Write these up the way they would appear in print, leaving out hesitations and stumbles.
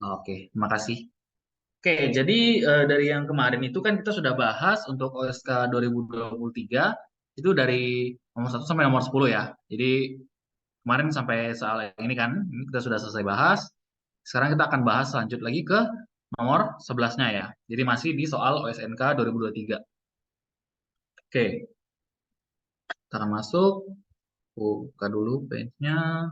Oke, terima kasih. Oke, jadi dari yang kemarin itu kan kita sudah bahas untuk OSK 2023 itu dari nomor 1 sampai nomor 10 ya. Jadi kemarin sampai soal yang ini kan, ini kita sudah selesai bahas. Sekarang kita akan bahas lanjut lagi ke nomor 11-nya ya. Jadi masih di soal OSNK 2023. Oke, kita akan masuk. Buka dulu page-nya.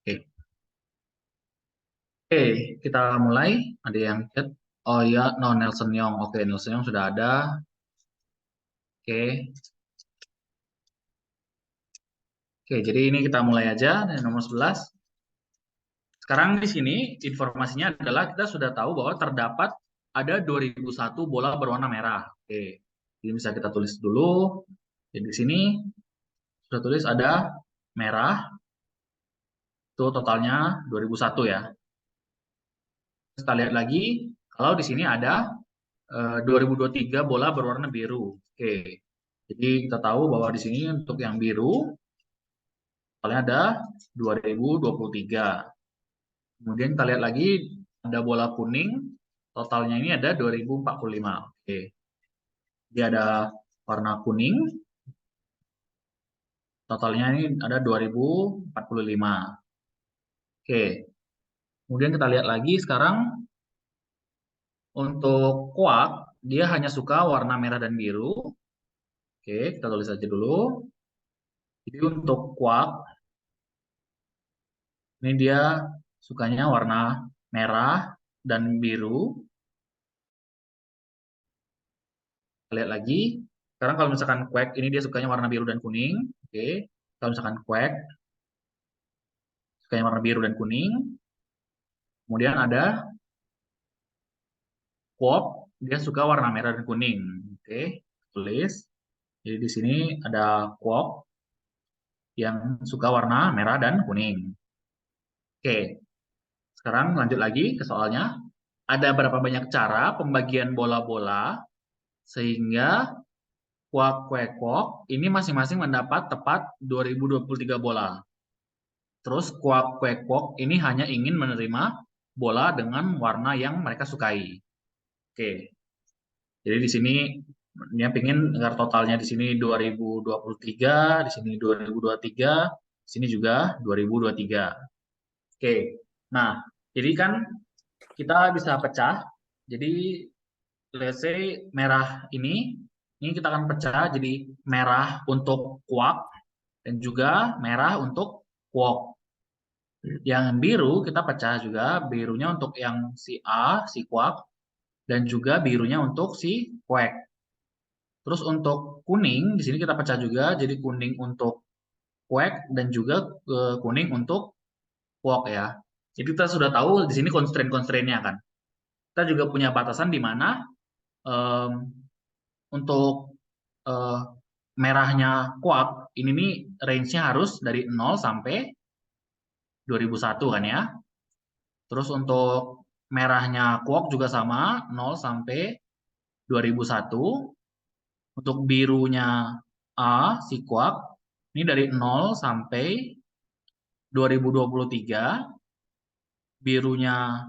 Oke. Oke, kita mulai. Ada yang chat. Oh ya, no Nelson Yong. Oke, Nelson Yong sudah ada. Oke. Oke, jadi ini kita mulai aja dari nomor 11. Sekarang di sini informasinya adalah kita sudah tahu bahwa terdapat ada 2001 bola berwarna merah. Oke. Jadi bisa kita tulis dulu. Jadi di sini sudah tulis ada merah. Itu totalnya 2001 ya. Kita lihat lagi kalau di sini ada 2023 bola berwarna biru. Oke. Jadi kita tahu bahwa di sini untuk yang biru totalnya ada 2023. Kemudian kita lihat lagi ada bola kuning, totalnya ini ada 2045. Oke. Jadi ada warna kuning, totalnya ini ada 2045. Oke. Kemudian kita lihat lagi sekarang untuk kuak, dia hanya suka warna merah dan biru. Oke, kita tulis aja dulu. Jadi untuk kuak, ini dia sukanya warna merah dan biru. Kita lihat lagi. Sekarang kalau misalkan kuek, ini dia sukanya warna biru dan kuning. Oke. Kalau misalkan kuek, sukanya warna biru dan kuning. Kemudian ada kuok, dia suka warna merah dan kuning. Oke, tulis. Jadi di sini ada kuok yang suka warna merah dan kuning. Oke, sekarang lanjut lagi ke soalnya. Ada berapa banyak cara pembagian bola-bola sehingga kuak kuek kuok ini masing-masing mendapat tepat 2023 bola. Terus kuak kuek kuok ini hanya ingin menerima bola dengan warna yang mereka sukai. Oke. Jadi di sini dia pingin agar totalnya di sini 2023, di sini 2023, di sini juga 2023. Oke. Nah, jadi kan kita bisa pecah. Jadi let's say merah ini kita akan pecah jadi merah untuk kuak dan juga merah untuk kuok. Yang biru kita pecah juga, birunya untuk yang si A, si kuak, dan juga birunya untuk si kuek. Terus untuk kuning, di sini kita pecah juga, jadi kuning untuk kuek dan juga kuning untuk kuok ya. Jadi kita sudah tahu di sini constraint-constraintnya kan. Kita juga punya batasan di mana um, untuk uh, merahnya kuak, ini nih range-nya harus dari 0 sampai 2001 kan ya. Terus untuk merahnya kuok juga sama, 0 sampai 2001. Untuk birunya A, si kuak, ini dari 0 sampai 2023. Birunya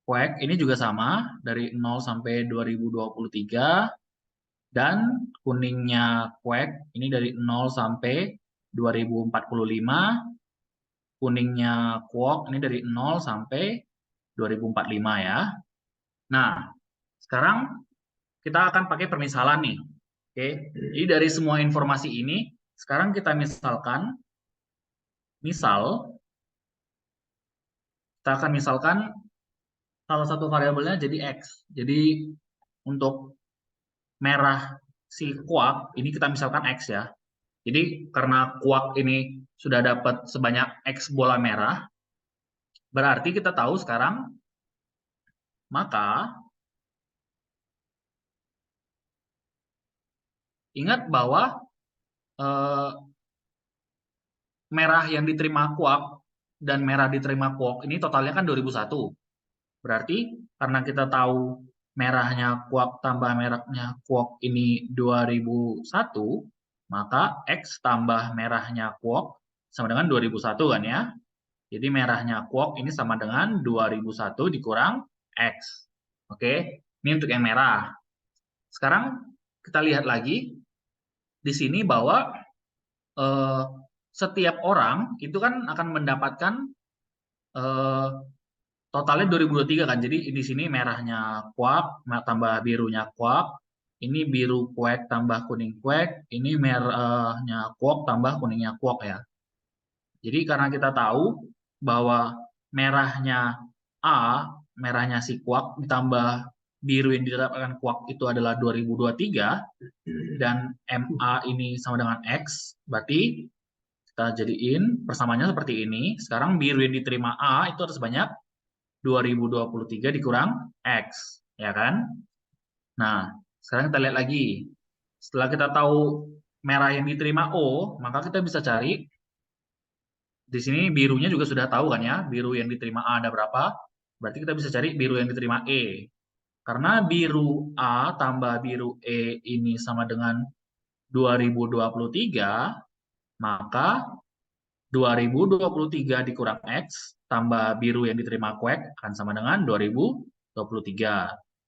kuek, ini juga sama, dari 0 sampai 2023. Dan kuningnya kuek, ini dari 0 sampai 2045. Kuningnya kuok, ini dari 0 sampai 2045 ya. Nah, sekarang kita akan pakai permisalan nih. Oke, jadi dari semua informasi ini, sekarang kita misalkan, kita akan misalkan salah satu variabelnya jadi X. Jadi untuk merah si kuak, ini kita misalkan X ya. Jadi karena kuak ini sudah dapat sebanyak X bola merah, berarti kita tahu sekarang, maka ingat bahwa eh, merah yang diterima kuak dan merah diterima kuok ini totalnya kan 2001. Berarti karena kita tahu merahnya kuak tambah merahnya kuok ini 2001, maka X tambah merahnya Quark sama dengan 2001 kan ya. Jadi merahnya Quark ini sama dengan 2001 dikurang X. Oke, ini untuk yang merah. Sekarang kita lihat lagi di sini bahwa eh, setiap orang itu kan akan mendapatkan eh, totalnya 2023 kan. Jadi di sini merahnya Quark tambah birunya Quark, ini biru Quark tambah kuning Quark, ini merahnya Quark tambah kuningnya Quark ya. Jadi karena kita tahu bahwa merahnya A, merahnya si Quark ditambah biru yang didapatkan Quark itu adalah 2023 dan MA ini sama dengan X, berarti kita jadiin persamaannya seperti ini. Sekarang biru yang diterima A itu harus banyak 2023 dikurang X, ya kan? Nah, sekarang kita lihat lagi. Setelah kita tahu merah yang diterima O, maka kita bisa cari di sini birunya juga sudah tahu kan ya, biru yang diterima A ada berapa? Berarti kita bisa cari biru yang diterima E. Karena biru A tambah biru E ini sama dengan 2023, maka 2023 dikurang X tambah biru yang diterima Quack akan sama dengan 2023.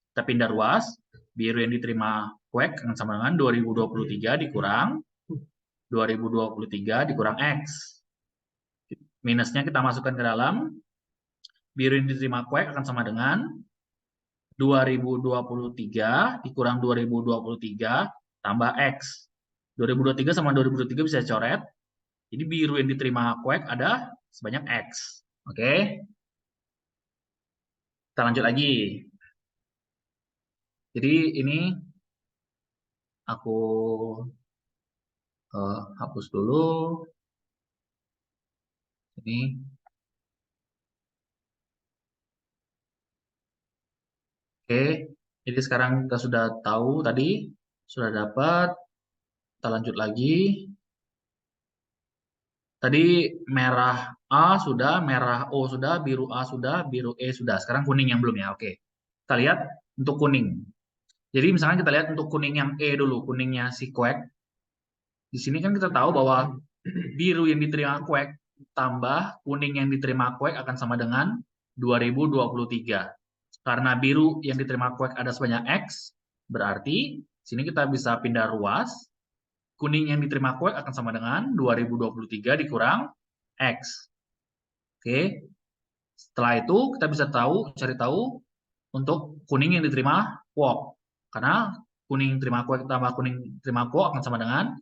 Kita pindah ruas, biru yang diterima Quack akan sama dengan 2023 dikurang 2023 dikurang X. Minusnya kita masukkan ke dalam, biru yang diterima Quack akan sama dengan 2023 dikurang 2023 tambah X. 2023 sama 2023 bisa coret. Jadi biru yang diterima Quack ada sebanyak X. Oke, kita lanjut lagi. Jadi ini aku hapus dulu. Ini, oke. Jadi sekarang kita sudah tahu tadi, sudah dapat. Kita lanjut lagi. Tadi merah A sudah, merah O sudah, biru A sudah, biru E sudah. Sekarang kuning yang belum ya. Oke. Kita lihat untuk kuning. Jadi misalnya kita lihat untuk kuning yang E dulu, kuningnya si Quack. Di sini kan kita tahu bahwa biru yang diterima Quack tambah kuning yang diterima Quack akan sama dengan 2023. Karena biru yang diterima Quack ada sebanyak X, berarti sini kita bisa pindah ruas. Kuning yang diterima Quack akan sama dengan 2023 dikurang X. Oke. Setelah itu kita bisa cari tahu untuk kuning yang diterima Quack. Karena kuning terima Quack tambah kuning terima Quack akan sama dengan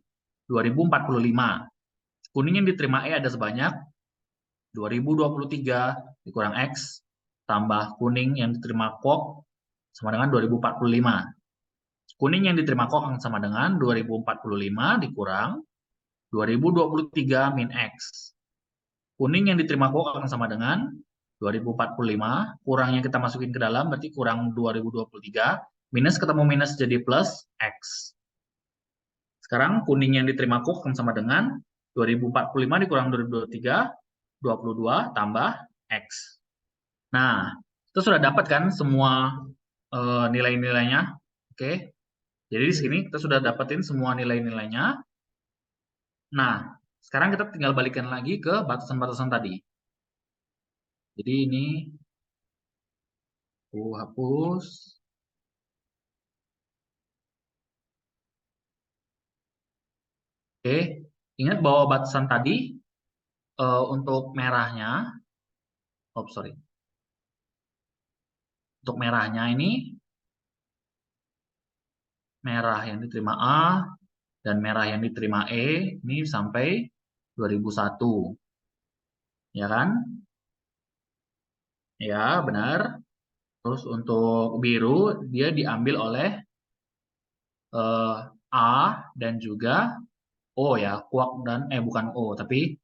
2045. Kuning yang diterima E ada sebanyak 2023 dikurang X tambah kuning yang diterima Quack sama dengan 2045. Kuning yang diterima Quack akan sama dengan 2045 dikurang 2023 min X. Kuning yang diterima Quack akan sama dengan 2045, kurang yang kita masukin ke dalam berarti kurang 2023, minus ketemu minus jadi plus X. Sekarang kuning yang diterima Quack akan sama dengan 2045 dikurang 2023, 22 tambah X. Nah, itu sudah dapat kan semua nilai-nilainya. Oke. Jadi di sini kita sudah dapetin semua nilai-nilainya. Nah, sekarang kita tinggal balikan lagi ke batasan-batasan tadi. Jadi ini aku hapus. Oke. Ingat bahwa batasan tadi untuk merahnya, oh sorry, untuk merahnya ini merah yang diterima A dan merah yang diterima E ini sampai 2001. Ya kan? Ya, benar. Terus untuk biru dia diambil oleh A dan juga O ya, Quack dan bukan O tapi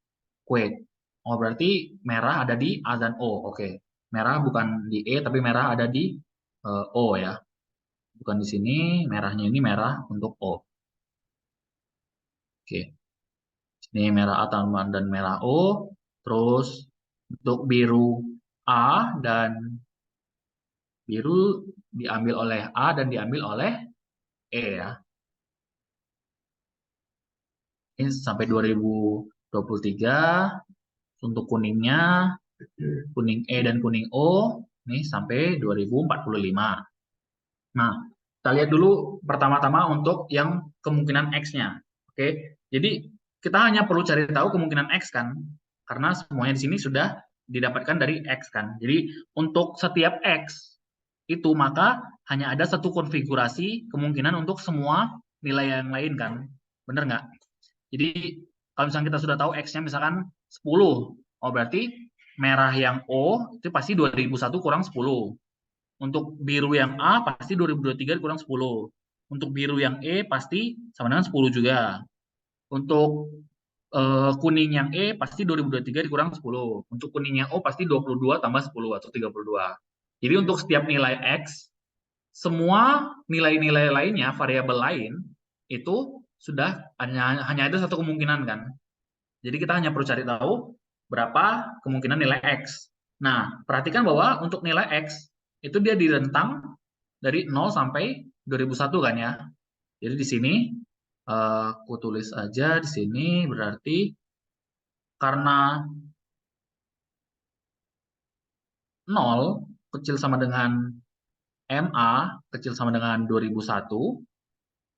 Quake. Oh berarti merah ada di A dan O. Oke. Merah bukan di E tapi merah ada di O ya. Bukan di sini, merahnya ini merah untuk O. Oke. Ini merah A dan merah O. Terus untuk biru A dan biru diambil oleh A dan diambil oleh E ya. Ini sampai 2023. Untuk kuningnya, kuning E dan kuning O, ini sampai 2045. Nah, kita lihat dulu pertama-tama untuk yang kemungkinan X-nya. Oke, jadi kita hanya perlu cari tahu kemungkinan X kan, karena semuanya di sini sudah didapatkan dari X kan. Jadi untuk setiap X itu maka hanya ada satu konfigurasi kemungkinan untuk semua nilai yang lain kan. Bener nggak? Jadi kalau misalnya kita sudah tahu X-nya misalkan 10, oh berarti merah yang O itu pasti 2001 kurang 10. Untuk biru yang A pasti 2023 kurang 10. Untuk biru yang E pasti sama dengan 10 juga. Untuk kuning yang E pasti 2023 dikurang 10. Untuk kuning yang O pasti 22 tambah 10 atau 32. Jadi untuk setiap nilai X, semua nilai-nilai lainnya, variabel lain, itu sudah hanya ada satu kemungkinan kan. Jadi kita hanya perlu cari tahu berapa kemungkinan nilai X. Nah, perhatikan bahwa untuk nilai X, itu dia di rentang dari 0 sampai 2001 kan ya. Jadi di sini aku tulis aja di sini berarti karena 0 kecil sama dengan MA kecil sama dengan 2001,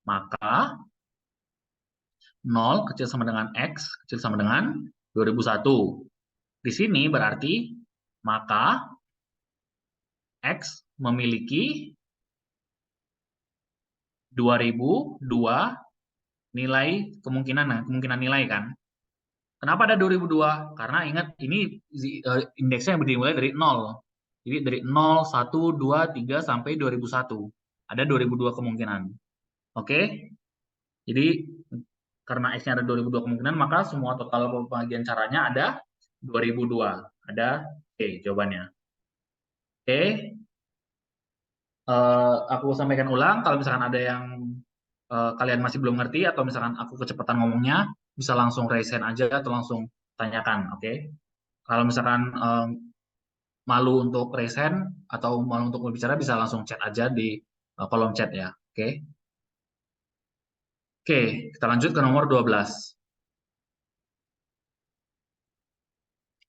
maka 0 kecil sama dengan X kecil sama dengan 2001. Di sini berarti maka X memiliki 2002 nilai kemungkinan, kemungkinan nilai kan. Kenapa ada 2002? Karena ingat ini indeksnya dimulai dari 0. Jadi dari 0, 1, 2, 3 sampai 2001. Ada 2002 kemungkinan. Oke? Jadi karena X-nya ada 2002 kemungkinan, maka semua total pembagian caranya ada 2002. Ada C jawabannya. Oke? Aku sampaikan ulang, kalau misalkan ada yang kalian masih belum ngerti atau misalkan aku kecepatan ngomongnya, bisa langsung raise hand aja atau langsung tanyakan, oke? Kalau misalkan malu untuk raise hand atau malu untuk berbicara, bisa langsung chat aja di kolom chat ya, oke? Oke, kita lanjut ke nomor 12.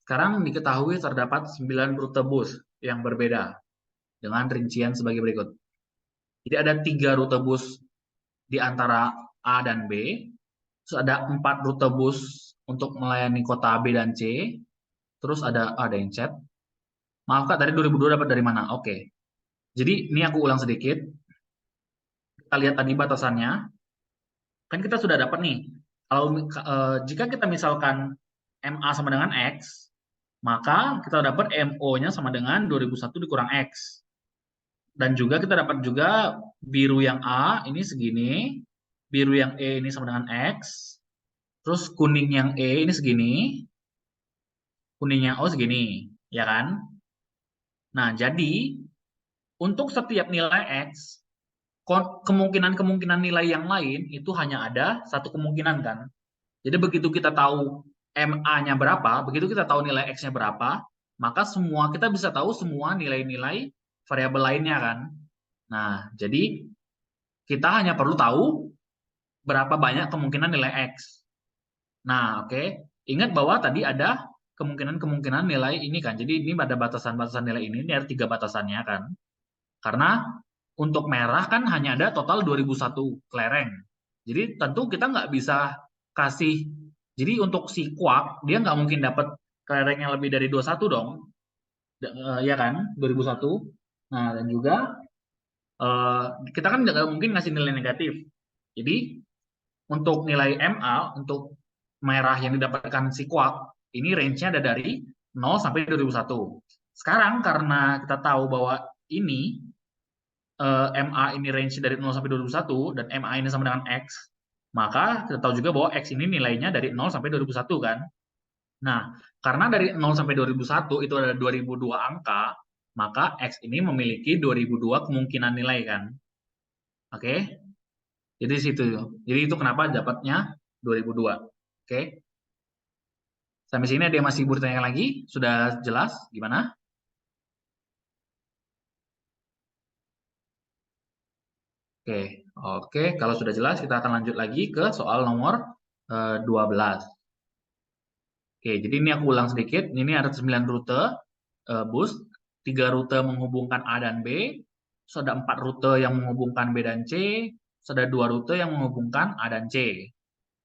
Sekarang diketahui terdapat 9 rute bus yang berbeda dengan rincian sebagai berikut. Jadi ada 3 rute bus di antara A dan B, terus ada 4 rute bus untuk melayani kota B dan C, terus ada yang chat. Maaf Kak, tadi 2002 dapat dari mana? Oke. Jadi ini aku ulang sedikit. Kita lihat tadi batasannya. Kan kita sudah dapat nih. Kalau jika kita misalkan MA sama dengan X, maka kita dapat MO-nya sama dengan 2001 dikurang X. Dan juga kita dapat juga biru yang A ini segini, biru yang E ini sama dengan X, terus kuning yang E ini segini, kuning yang O segini, ya kan? Nah, jadi untuk setiap nilai X, kemungkinan-kemungkinan nilai yang lain itu hanya ada satu kemungkinan kan. Jadi begitu kita tahu MA-nya berapa, begitu kita tahu nilai X-nya berapa, maka semua kita bisa tahu semua nilai-nilai variabel lainnya kan. Nah, jadi kita hanya perlu tahu berapa banyak kemungkinan nilai X. Nah, oke. Ingat bahwa tadi ada kemungkinan-kemungkinan nilai ini kan. Jadi ini ada batasan-batasan nilai ini ada 3 batasannya kan. Karena untuk merah kan hanya ada total 2001 kelereng. Jadi tentu kita nggak bisa kasih, jadi untuk si kuak, dia nggak mungkin dapat kelereng yang lebih dari 21 dong. Ya kan, 2001. Nah, dan juga eh, kita kan nggak mungkin ngasih nilai negatif. Jadi untuk nilai MA, untuk merah yang didapatkan si kuak, ini range-nya ada dari 0 sampai 2001. Sekarang karena kita tahu bahwa ini MA ini range dari 0 sampai 2001 dan MA ini sama dengan X, maka kita tahu juga bahwa X ini nilainya dari 0 sampai 2001 kan. Nah, karena dari 0 sampai 2001 itu ada 2002 angka, maka X ini memiliki 2002 kemungkinan nilai kan. Oke? Jadi situ. Jadi itu kenapa dapatnya 2002. Oke? Sampai sini ada yang masih bertanya lagi? Sudah jelas gimana? Oke, oke. Kalau sudah jelas, kita akan lanjut lagi ke soal nomor 12. Oke, jadi ini aku ulang sedikit. Ini ada 9 rute bus, 3 rute menghubungkan A dan B, terus ada 4 rute yang menghubungkan B dan C, terus ada 2 rute yang menghubungkan A dan C.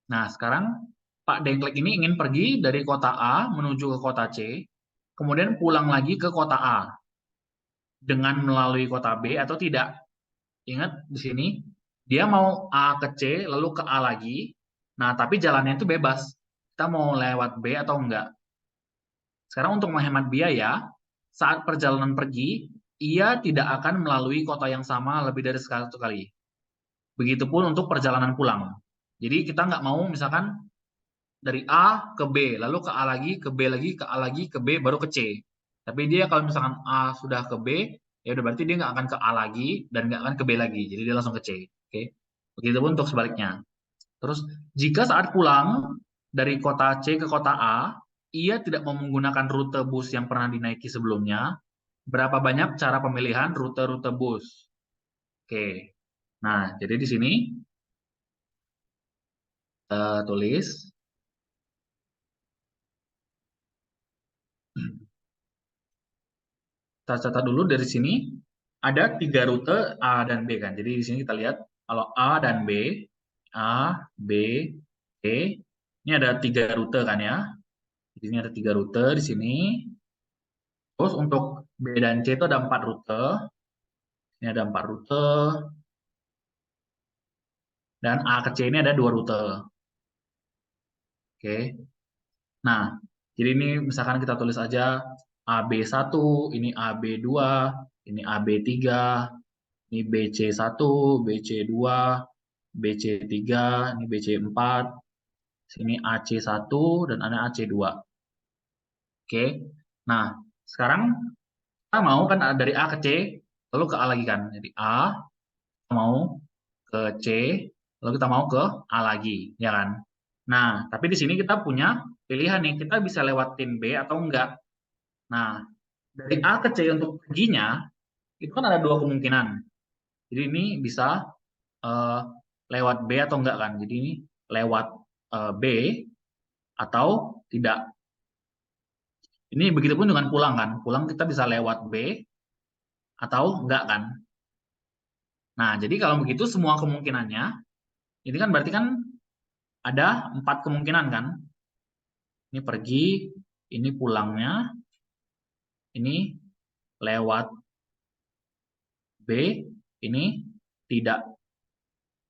Nah, sekarang Pak Dengklek ini ingin pergi dari kota A menuju ke kota C, kemudian pulang lagi ke kota A dengan melalui kota B atau tidak. Ingat di sini, dia mau A ke C, lalu ke A lagi. Nah, tapi jalannya itu bebas. Kita mau lewat B atau enggak. Sekarang untuk menghemat biaya, saat perjalanan pergi, ia tidak akan melalui kota yang sama lebih dari satu kali. Begitupun untuk perjalanan pulang. Jadi kita nggak mau misalkan dari A ke B, lalu ke A lagi, ke B lagi, ke A lagi, ke B, baru ke C. Tapi dia kalau misalkan A sudah ke B, ya udah berarti dia nggak akan ke A lagi dan nggak akan ke B lagi. Jadi dia langsung ke C. Oke. Begitupun untuk sebaliknya. Terus jika saat pulang dari kota C ke kota A, ia tidak mau menggunakan rute bus yang pernah dinaiki sebelumnya, berapa banyak cara pemilihan rute-rute bus? Oke. Nah, jadi di sini tulis. Kita catat dulu dari sini ada 3 rute A dan B kan. Jadi di sini kita lihat kalau A dan B, A, B, C, ini ada 3 rute kan ya. Di sini ada 3 rute di sini. Terus untuk B dan C itu ada 4 rute. Ini ada 4 rute. Dan A ke C ini ada 2 rute. Oke. Nah, jadi ini misalkan kita tulis aja AB1, ini AB2, ini AB3, ini BC1, BC2, BC3, ini BC4, sini AC1 dan ada AC2. Oke. Nah, sekarang kita mau kan dari A ke C, lalu ke A lagi kan. Jadi A kita mau ke C, lalu kita mau ke A lagi, ya kan? Nah, tapi di sini kita punya pilihan nih, kita bisa lewatin B atau enggak. Nah, dari A ke C untuk perginya, itu kan ada 2 kemungkinan. Jadi ini bisa eh, lewat B atau enggak kan. Jadi ini lewat B atau tidak. Ini begitupun dengan pulang kan. Pulang kita bisa lewat B atau enggak kan. Nah, jadi kalau begitu semua kemungkinannya, ini kan berarti kan ada 4 kemungkinan kan. Ini pergi, ini pulangnya, ini lewat B, ini tidak.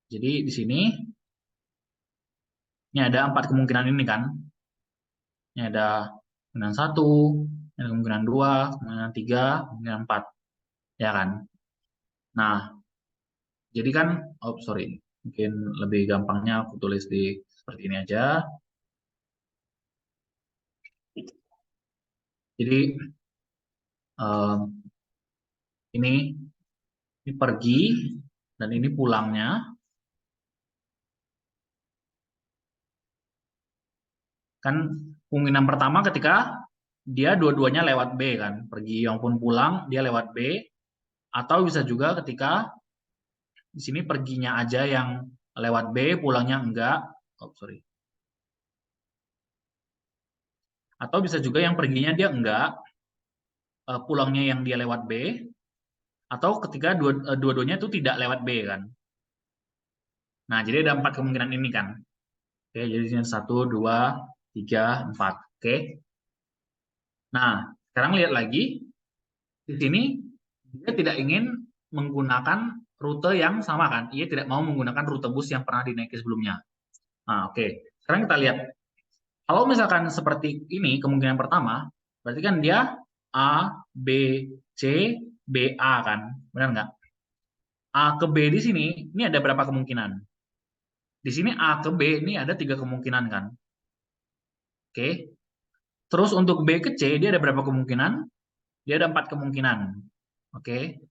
Jadi di sini ini ada 4 kemungkinan ini kan. Ini ada kemungkinan 1, ada kemungkinan 2, kemungkinan 3, kemungkinan 4. Ya kan? Nah, jadi kan, oh sorry, mungkin lebih gampangnya aku tulis di seperti ini aja. Jadi um, ini pergi dan ini pulangnya. Kan kemungkinan pertama ketika dia dua-duanya lewat B kan, pergi maupun pulang dia lewat B, atau bisa juga ketika di sini perginya aja yang lewat B, pulangnya enggak. Oh, sorry. Atau bisa juga yang perginya dia enggak, pulangnya yang dia lewat B, atau ketika dua-duanya itu tidak lewat B kan. Nah, jadi ada 4 kemungkinan ini kan. Oke, jadi sini 1, 2, 3, 4. Oke. Nah, sekarang lihat lagi. Di sini dia tidak ingin menggunakan rute yang sama kan. Ia tidak mau menggunakan rute bus yang pernah dinaiki sebelumnya. Nah, oke. Sekarang kita lihat. Kalau misalkan seperti ini, kemungkinan pertama, berarti kan dia A, B, C, B, A kan. Benar nggak? A ke B di sini, ini ada berapa kemungkinan? Di sini A ke B ini ada 3 kemungkinan kan. Oke. Terus untuk B ke C, dia ada berapa kemungkinan? Dia ada 4 kemungkinan. Oke.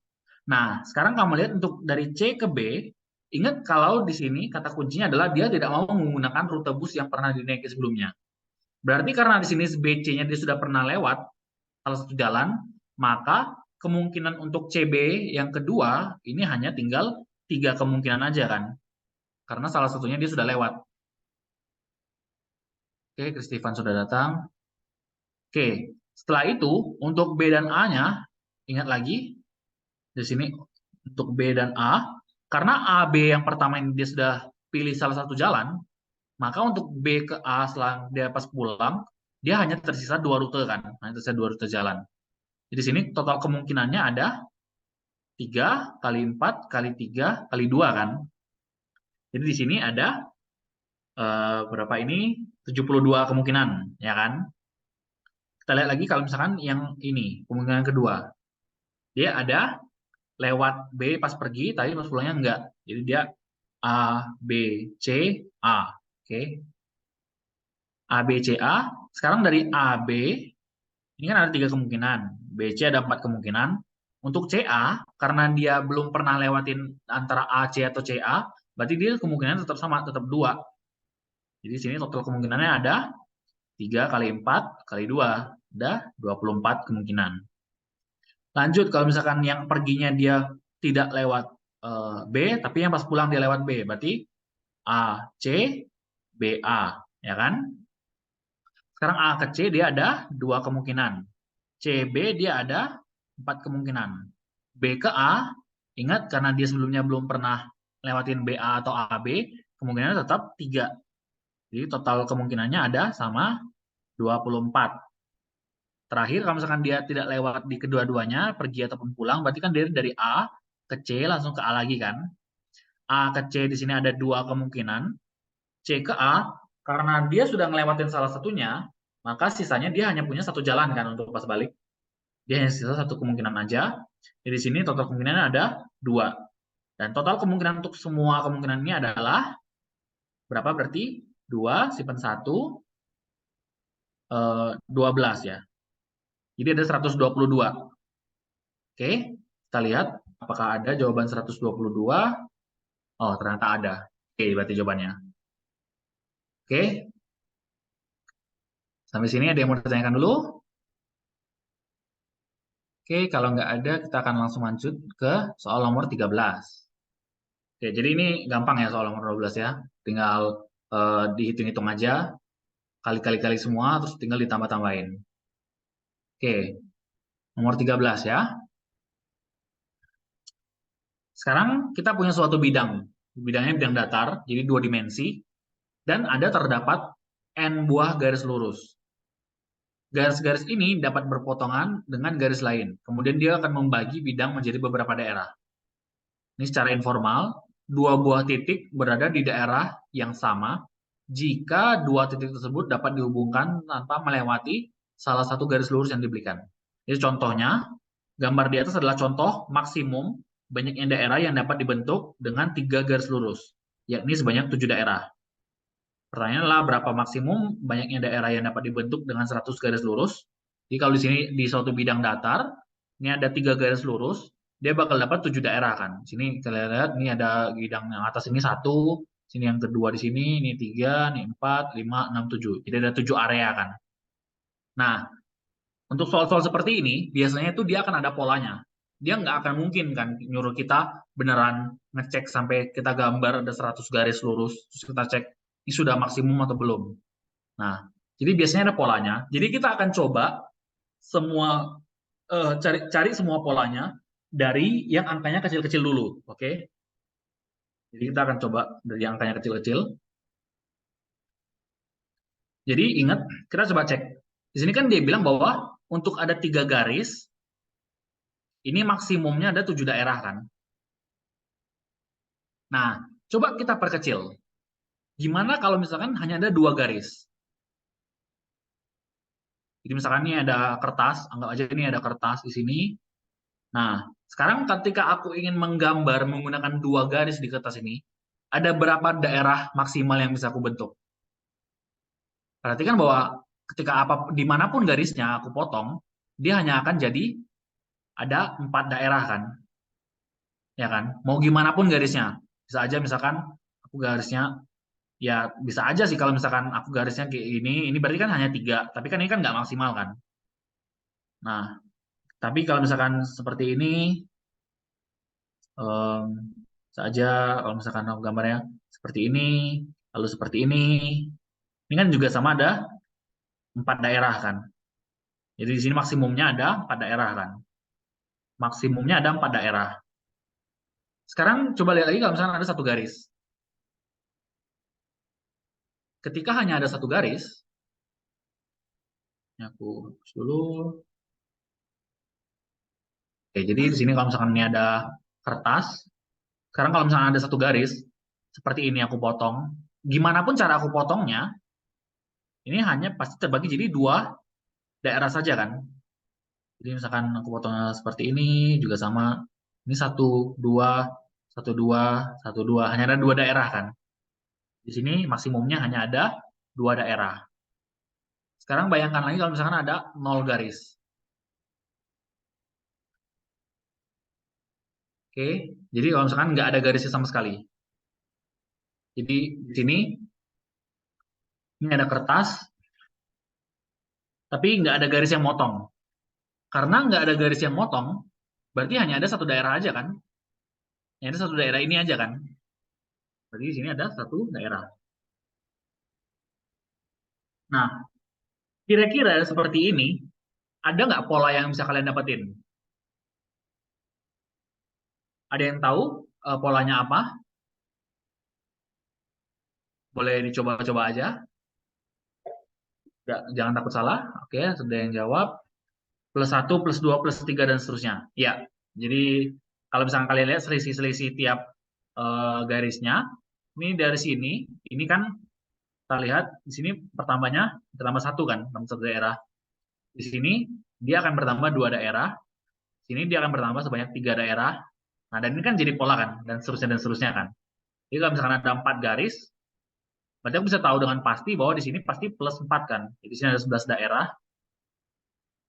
Nah, sekarang kamu lihat untuk dari C ke B, ingat kalau di sini kata kuncinya adalah dia tidak mau menggunakan rute bus yang pernah dinaiki sebelumnya. Berarti karena di sini BC-nya dia sudah pernah lewat salah satu jalan, maka kemungkinan untuk CB yang kedua ini hanya tinggal 3 kemungkinan aja kan. Karena salah satunya dia sudah lewat. Oke, Kristifan sudah datang. Oke, setelah itu untuk B dan A-nya, ingat lagi di sini untuk B dan A, karena A, B yang pertama ini dia sudah pilih salah satu jalan, maka untuk B ke A setelah dia pas pulang, dia hanya tersisa dua rute kan, hanya tersisa dua rute jalan. Jadi di sini total kemungkinannya ada 3 kali 4 kali 3 kali 2 kan. Jadi di sini ada berapa ini? 72 kemungkinan, ya kan? Kita lihat lagi kalau misalkan yang ini, kemungkinan kedua. Dia ada lewat B pas pergi, tapi pas pulangnya enggak. Jadi dia A, B, C, A. Oke. A, B, C, A. Sekarang dari A, B, ini kan ada 3 kemungkinan. B, C ada 4 kemungkinan. Untuk C, A, karena dia belum pernah lewatin antara A, C, atau C, A, berarti dia kemungkinan tetap sama, tetap 2. Jadi sini total kemungkinannya ada 3 kali 4 kali 2. Ada 24 kemungkinan. Lanjut, kalau misalkan yang perginya dia tidak lewat B, tapi yang pas pulang dia lewat B. Berarti A, C, B, A. Ya kan? Sekarang A ke C dia ada 2 kemungkinan. C, B dia ada 4 kemungkinan. B ke A, ingat karena dia sebelumnya belum pernah lewatin BA atau AB, kemungkinannya tetap 3. Jadi total kemungkinannya ada sama 24. Terakhir, kalau misalkan dia tidak lewat di kedua-duanya, pergi ataupun pulang, berarti kan dia dari A ke C langsung ke A lagi kan. A ke C di sini ada 2 kemungkinan. C ke A, karena dia sudah ngelewatin salah satunya, maka sisanya dia hanya punya satu jalan kan untuk pas balik. Dia hanya sisa satu kemungkinan aja. Jadi di sini total kemungkinan ada 2. Dan total kemungkinan untuk semua kemungkinan ini adalah berapa berarti? 2 simpan 1, 12 ya. Jadi ada 122. Oke, kita lihat apakah ada jawaban 122. Oh, ternyata ada. Oke, berarti jawabannya. Oke, sampai sini ada yang mau ditanyakan dulu? Oke, kalau nggak ada, kita akan langsung lanjut ke soal nomor 13. Oke, jadi ini gampang ya soal nomor 12 ya. Tinggal dihitung-hitung aja, kali-kali-kali semua, terus tinggal ditambah-tambahin. Oke, nomor 13 ya. Sekarang kita punya suatu bidang. Bidangnya bidang datar, jadi 2 dimensi. Dan ada terdapat N buah garis lurus. Garis-garis ini dapat berpotongan dengan garis lain. Kemudian dia akan membagi bidang menjadi beberapa daerah. Ini secara informal, 2 buah titik berada di daerah yang sama jika 2 titik tersebut dapat dihubungkan tanpa melewati salah satu garis lurus yang diberikan. Jadi contohnya, gambar di atas adalah contoh maksimum banyaknya daerah yang dapat dibentuk dengan 3 garis lurus, yakni sebanyak 7 daerah. Pertanyaannya adalah berapa maksimum banyaknya daerah yang dapat dibentuk dengan 100 garis lurus. Jadi kalau di sini di suatu bidang datar, ini ada 3 garis lurus, dia bakal dapat 7 daerah kan. Sini kita lihat, ini ada bidang yang atas ini 1, sini yang kedua di sini, ini 3, ini 4, 5, 6, 7. Jadi ada 7 area kan. Nah, untuk soal-soal seperti ini, biasanya itu dia akan ada polanya. Dia nggak akan mungkin kan nyuruh kita beneran ngecek sampai kita gambar ada 100 garis lurus, terus kita cek ini sudah maksimum atau belum. Nah, jadi biasanya ada polanya. Jadi kita akan coba semua cari semua polanya dari yang angkanya kecil-kecil dulu, oke? Jadi kita akan coba dari yang angkanya kecil-kecil. Jadi ingat, kita coba cek. Di sini kan dia bilang bahwa untuk ada 3 garis, ini maksimumnya ada 7 daerah kan. Nah, coba kita perkecil. Gimana kalau misalkan hanya ada 2 garis? Jadi misalkan ini ada kertas, anggap aja ini ada kertas di sini. Nah, sekarang ketika aku ingin menggambar menggunakan 2 garis di kertas ini, ada berapa daerah maksimal yang bisa aku bentuk? Perhatikan bahwa ketika dimanapun garisnya aku potong, dia hanya akan jadi ada 4 daerah kan, ya kan? Mau gimana pun garisnya, bisa aja misalkan aku garisnya ya bisa aja sih kalau misalkan aku garisnya kayak ini berarti kan hanya 3, tapi kan ini kan nggak maksimal kan. Nah, tapi kalau misalkan seperti ini, um, saja kalau misalkan aku gambarnya seperti ini, lalu seperti ini Ini kan juga sama ada 4 daerah kan. Jadi di sini maksimumnya ada 4 daerah kan. Maksimumnya ada 4 daerah. Sekarang coba lihat lagi kalau misalnya ada satu garis. Ketika hanya ada satu garis, ini aku hapus dulu. Oke, jadi di sini kalau misalkan ini ada kertas, sekarang kalau misalnya ada satu garis, seperti ini aku potong, gimana pun cara aku potongnya, ini hanya pasti terbagi jadi 2 daerah saja kan. Jadi misalkan aku potongnya seperti ini, juga sama. Ini satu, dua, satu, dua, satu, dua. Hanya ada 2 daerah kan. Di sini maksimumnya hanya ada 2 daerah. Sekarang bayangkan lagi kalau misalkan ada 0 garis. Oke, jadi kalau misalkan nggak ada garisnya sama sekali. Jadi di sini ini ada kertas, tapi nggak ada garis yang motong. Karena nggak ada garis yang motong, berarti hanya ada satu daerah aja kan? Hanya ada satu daerah ini aja kan? Berarti di sini ada satu daerah. Nah, kira-kira seperti ini, ada nggak pola yang bisa kalian dapetin? Ada yang tahu polanya apa? Boleh dicoba-coba aja. Nggak, jangan takut salah. Oke, sudah yang jawab. Plus satu, plus 2, plus 3, dan seterusnya. Ya, jadi kalau misalnya kalian lihat selisih-selisih tiap garisnya, ini dari sini, ini kan kita lihat di sini pertambahnya bertambah satu kan, dalam satu daerah. Di sini dia akan bertambah 2 daerah, di sini dia akan bertambah sebanyak 3 daerah. Nah, dan ini kan jadi pola kan, dan seterusnya kan. Jadi kalau misalkan ada 4 garis, berarti aku bisa tahu dengan pasti bahwa di sini pasti plus 4 kan. Jadi di sini ada 11 daerah,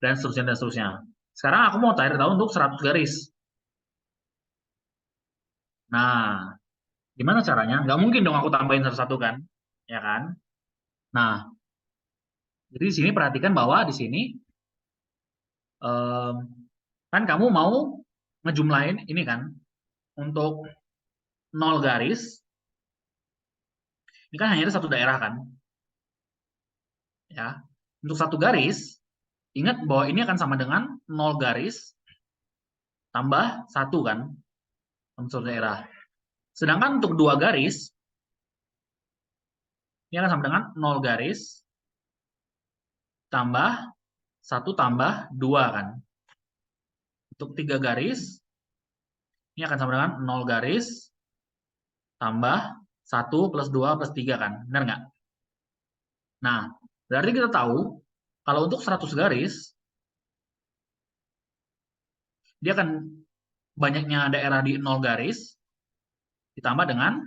dan seterusnya, dan seterusnya. Sekarang aku mau cari tahu untuk 100 garis. Nah, gimana caranya? Nggak mungkin dong aku tambahin satu-satu kan, ya kan? Nah, jadi di sini perhatikan bahwa di sini em, kan kamu mau ngejumlahin ini kan untuk 0 garis, ini kan hanya ada satu daerah kan, ya. Untuk satu garis, ingat bahwa ini akan sama dengan 0 garis tambah satu kan, untuk satu daerah. Sedangkan untuk 2 garis, ini akan sama dengan 0 garis tambah satu tambah 2 kan. Untuk 3 garis, ini akan sama dengan 0 garis tambah satu plus 2 plus 3 kan. Benar nggak? Nah, berarti kita tahu kalau untuk 100 garis, dia akan banyaknya daerah di 0 garis ditambah dengan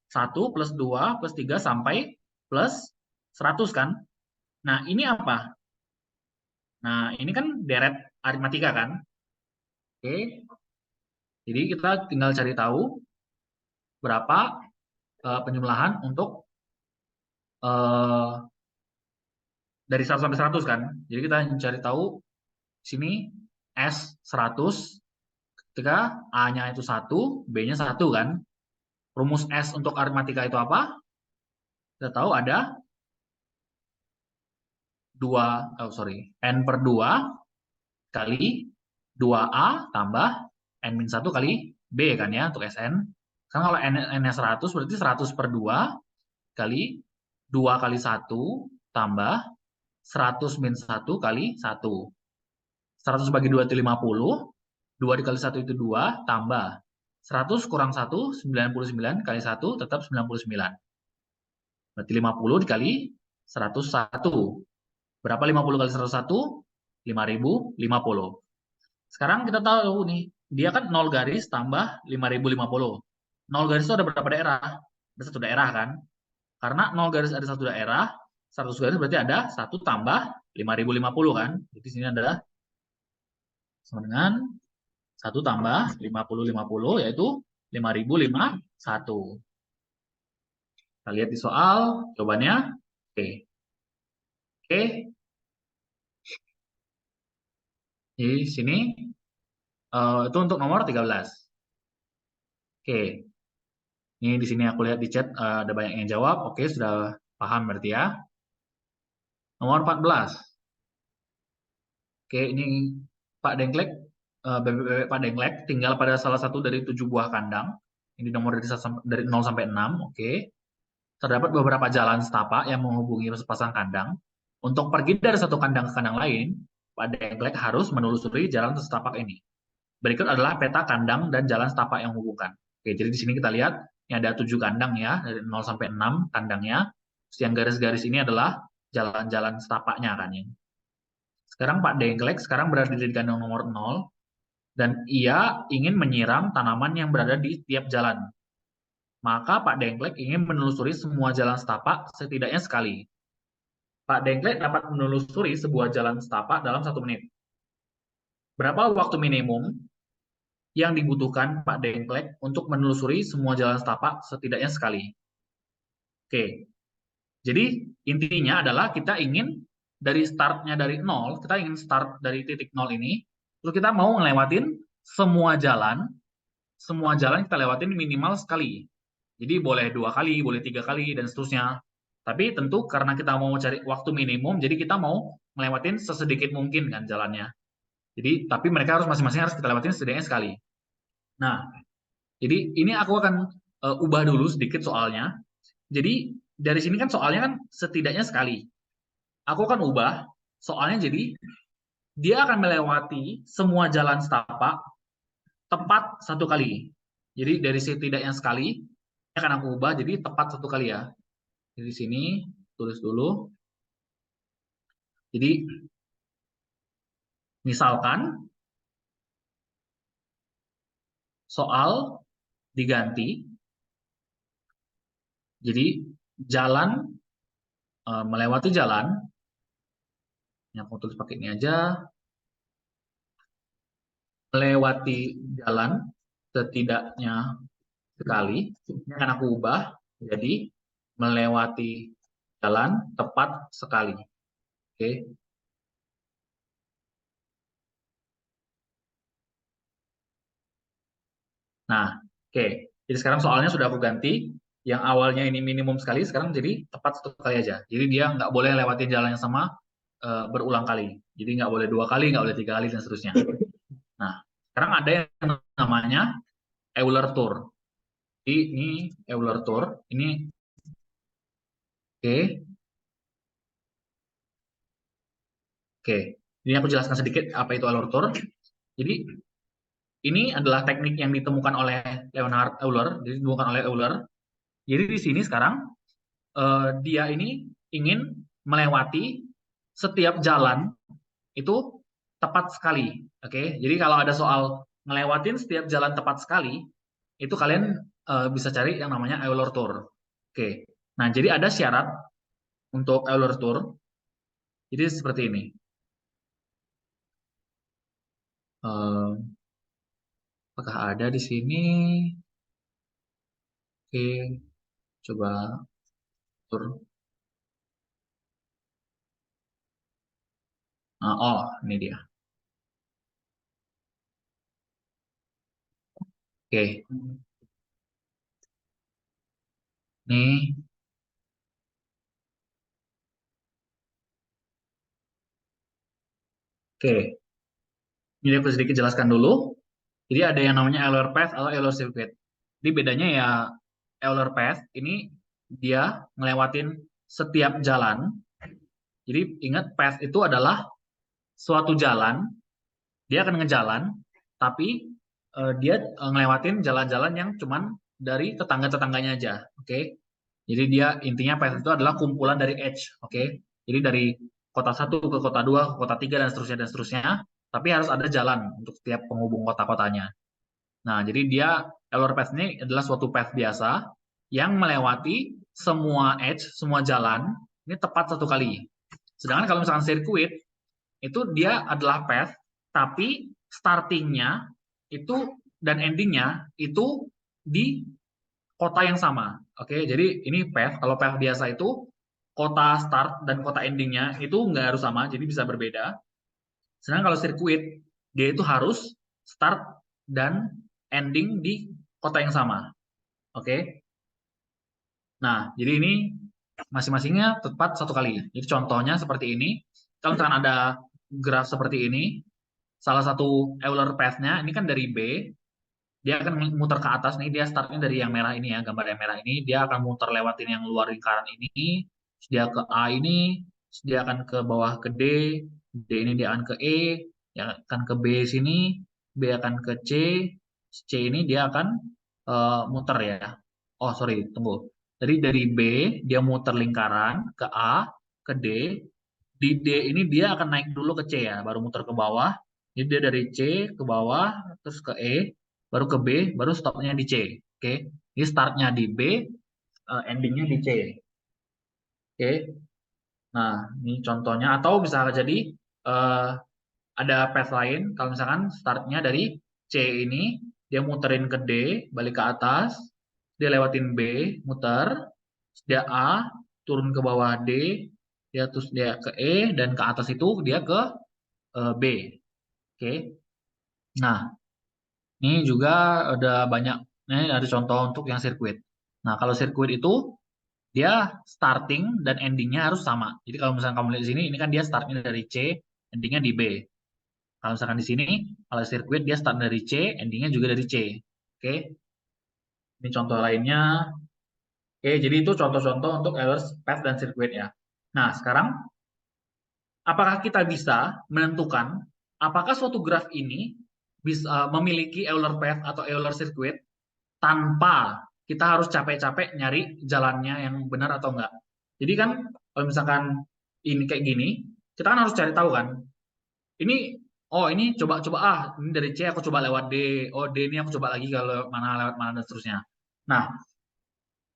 satu plus 2 plus 3 sampai plus 100 kan. Nah, ini apa? Nah, ini kan deret aritmatika kan. Oke, jadi kita tinggal cari tahu berapa penjumlahan untuk uh, dari 100 sampai 100 kan. Jadi kita cari tahu sini S 100 ketika A-nya itu 1, B-nya 1 kan. Rumus S untuk aritmatika itu apa? Kita tahu ada 2, N per 2 kali 2A tambah N-1 kali B kan ya untuk Sn. Kan kalau N-nya 100 berarti 100 per 2 kali 2 kali 1 tambah 100 min 1 kali 1. 100 bagi 2 itu 50, 2 dikali 1 itu 2, tambah 100 kurang 1, 99 kali 1 tetap 99. Berarti 50 dikali 101. Berapa 50 kali 101? 5050. Sekarang kita tahu nih, dia kan 0 garis tambah 5050. 0 garis itu ada berapa daerah? Ada satu daerah kan? Karena 0 garis ada satu daerah, 100 garis berarti ada 1 tambah 5050 kan? Jadi sini adalah sama dengan 1 tambah 5050 yaitu 5051. Kita lihat di soal jawabannya. Oke. Oke. Di sini itu untuk nomor 13. Oke. Ini di sini aku lihat di chat ada banyak yang jawab. Oke, sudah paham berarti ya. Nomor 14. Oke, ini Pak Dengklek, bebek Pak Dengklek tinggal pada salah satu dari 7 buah kandang. Ini nomor dari 0 sampai 6. Oke. Terdapat beberapa jalan setapak yang menghubungi sepasang kandang. Untuk pergi dari satu kandang ke kandang lain, Pak Dengklek harus menelusuri jalan setapak ini. Berikut adalah peta kandang dan jalan setapak yang menghubungkan. Oke, jadi di sini kita lihat ini ada 7 kandang ya, dari 0 sampai 6 kandangnya. Terus yang garis-garis ini adalah jalan-jalan setapaknya kan ya. Sekarang Pak Dengklek sekarang berada di kandang nomor 0 dan ia ingin menyiram tanaman yang berada di tiap jalan. Maka Pak Dengklek ingin menelusuri semua jalan setapak setidaknya sekali. Pak Dengklek dapat menelusuri sebuah jalan setapak dalam 1 menit. Berapa waktu minimum yang dibutuhkan Pak Dengklek untuk menelusuri semua jalan setapak setidaknya sekali? Oke, jadi intinya adalah kita ingin dari startnya dari 0, kita ingin start dari titik 0 ini, terus kita mau ngelewatin semua jalan kita lewatin minimal sekali. Jadi boleh 2 kali, boleh 3 kali, dan seterusnya. Tapi tentu karena kita mau cari waktu minimum, jadi kita mau ngelewatin sesedikit mungkin kan jalannya. Jadi, tapi mereka harus masing-masing harus kita lewatin setidaknya sekali. Nah, jadi ini aku akan ubah dulu sedikit soalnya. Jadi dari sini kan soalnya kan setidaknya sekali. Aku akan ubah soalnya jadi dia akan melewati semua jalan setapak tepat 1 kali. Jadi dari setidaknya sekali akan aku ubah jadi tepat 1 kali ya. Jadi di sini tulis dulu. Jadi misalkan soal diganti, jadi jalan melewati jalan, yang aku tulis pakai ini aja, melewati jalan setidaknya sekali, ini akan aku ubah jadi melewati jalan tepat sekali. Oke. Nah, oke. Jadi sekarang soalnya sudah aku ganti. Yang awalnya ini minimum sekali, sekarang jadi tepat 1 kali aja. Jadi dia nggak boleh lewatin jalan yang sama berulang kali. Jadi nggak boleh 2 kali, nggak boleh 3 kali, dan seterusnya. Nah, sekarang ada yang namanya Euler Tour. Jadi ini Euler Tour. Ini oke. Oke. Ini aku jelaskan sedikit apa itu Euler Tour. Jadi ini adalah teknik yang ditemukan oleh Leonhard Euler, ditemukan oleh Euler. Jadi di sini sekarang dia ini ingin melewati setiap jalan itu tepat sekali. Oke, jadi kalau ada soal ngelewatin setiap jalan tepat sekali, itu kalian bisa cari yang namanya Euler Tour. Oke, nah jadi ada syarat untuk Euler Tour. Jadi seperti ini. Apakah ada di sini? Oke, coba tur. Oh, ini dia. Oke, ini oke. Ini aku sedikit jelaskan dulu. Jadi ada yang namanya Euler Path atau Euler Circuit. Jadi bedanya ya Euler Path ini dia ngelewatin setiap jalan. Jadi ingat path itu adalah suatu jalan, dia akan ngejalan, tapi dia ngelewatin jalan-jalan yang cuman dari tetangga-tetangganya aja. Oke. Jadi dia intinya path itu adalah kumpulan dari edge. Oke. Jadi dari kota 1 ke kota 2, ke kota 3, dan seterusnya. Tapi harus ada jalan untuk setiap penghubung kota-kotanya. Nah, jadi dia Euler path ini adalah suatu path biasa yang melewati semua edge, semua jalan ini tepat 1 kali. Sedangkan kalau misalkan sirkuit itu dia adalah path, tapi startingnya itu dan endingnya itu di kota yang sama. Oke, jadi ini path. Kalau path biasa itu kota start dan kota endingnya itu nggak harus sama, jadi bisa berbeda. Sedangkan kalau sirkuit dia itu harus start dan ending di kota yang sama. Oke. Nah, jadi ini masing-masingnya tepat satu kali. Jadi contohnya seperti ini. Kalau misalkan ada graf seperti ini, salah satu Euler path-nya ini kan dari B, dia akan muter ke atas nih, dia startnya dari yang merah ini ya, gambar yang merah ini, dia akan muter lewatin yang luar lingkaran ini, terus dia ke A ini, terus dia akan ke bawah ke D, D ini dia akan ke E, dia akan ke B sini, B akan ke C, C ini dia akan muter ya. Oh sorry, tunggu. Jadi dari B dia muter lingkaran ke A, ke D, di D ini dia akan naik dulu ke C ya, baru muter ke bawah. Jadi dia dari C ke bawah, terus ke E, baru ke B, baru stopnya di C. Oke, ini startnya di B, endingnya di C. Oke, nah ini contohnya. Atau bisa jadi eh, ada path lain. Kalau misalkan startnya dari C ini, dia muterin ke D, balik ke atas, dia lewatin B, muter, terus dia A, turun ke bawah D, dia terus dia ke E, dan ke atas itu dia ke B. Oke, nah ini juga ada banyak, ini ada contoh untuk yang sirkuit. Nah, kalau sirkuit itu dia starting dan endingnya harus sama. Jadi kalau misalnya kamu lihat di sini, ini kan dia startnya dari C, endingnya di B. Kalau misalkan di sini, kalau sirkuit dia start dari C, endingnya juga dari C. Oke, ini contoh lainnya. Oke, jadi itu contoh-contoh untuk Euler's path dan sirkuit ya. Nah, sekarang apakah kita bisa menentukan apakah suatu graf ini bisa memiliki Euler path atau Euler circuit tanpa kita harus capek-capek nyari jalannya yang benar atau enggak. Jadi kan kalau misalkan ini kayak gini, kita kan harus cari tahu kan. Ini oh ini coba-coba ini dari C aku coba lewat D. Oh D ini aku coba lagi kalau mana lewat mana dan seterusnya. Nah,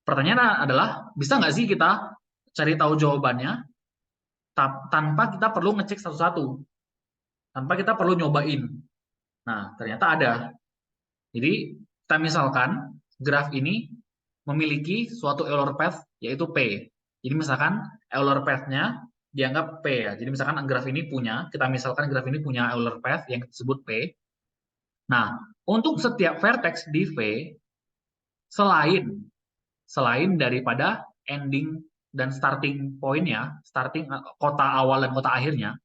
pertanyaan adalah bisa nggak sih kita cari tahu jawabannya tanpa kita perlu ngecek satu-satu, tanpa kita perlu nyobain. Nah, ternyata ada. Jadi kita misalkan graf ini memiliki suatu Euler path yaitu P. Jadi misalkan Euler path-nya dianggap P ya. Jadi misalkan graf ini punya, kita misalkan graf ini punya Euler path yang disebut P. Nah, untuk setiap vertex di V, selain selain daripada ending dan starting point-nya, starting kota awal dan kota akhirnya,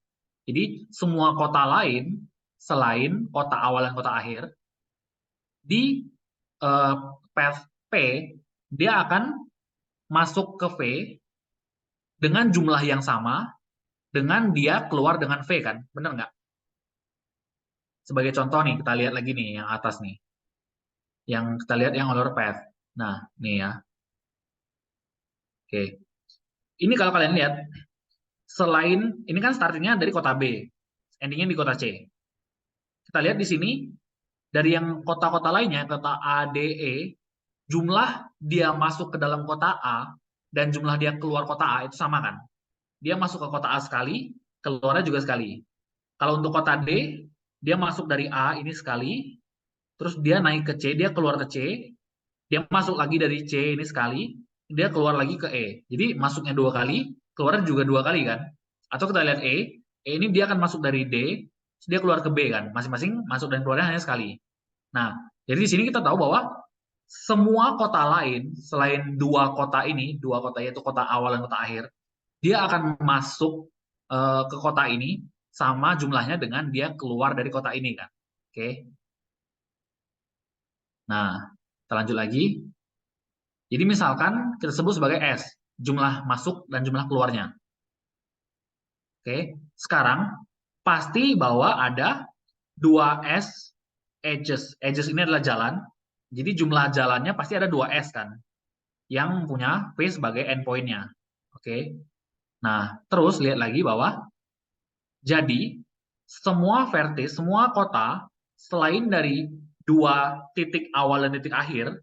jadi semua kota lain selain kota awal dan kota akhir di path P dia akan masuk ke V dengan jumlah yang sama dengan dia keluar dengan V kan, bener nggak? Sebagai contoh nih kita lihat lagi nih yang atas nih, yang kita lihat yang Euler path. Nah nih ya, oke. Ini kalau kalian lihat, selain ini kan startingnya dari kota B, endingnya di kota C. Kita lihat di sini dari yang kota-kota lainnya, kota A, D, E, jumlah dia masuk ke dalam kota A dan jumlah dia keluar kota A itu sama kan? Dia masuk ke kota A sekali, keluarnya juga sekali. Kalau untuk kota D, dia masuk dari A ini sekali, terus dia naik ke C, dia keluar ke C, dia masuk lagi dari C ini sekali, dia keluar lagi ke E. Jadi masuknya dua kali, keluarnya juga dua kali kan? Atau kita lihat E ini dia akan masuk dari D, terus dia keluar ke B kan? Masing-masing masuk dan keluarnya hanya sekali. Nah, jadi di sini kita tahu bahwa semua kota lain selain dua kota ini, dua kota yaitu kota awal dan kota akhir, dia akan masuk ke kota ini sama jumlahnya dengan dia keluar dari kota ini kan. Oke. Nah, kita lanjut lagi. Jadi misalkan kita sebut sebagai S, jumlah masuk dan jumlah keluarnya. Oke. Sekarang pasti bahwa ada dua S edges. Edges ini adalah jalan. Jadi jumlah jalannya pasti ada dua S kan, yang punya V sebagai endpoint-nya. Oke. Nah, terus lihat lagi bahwa jadi semua vertis, semua kota selain dari dua titik awal dan titik akhir,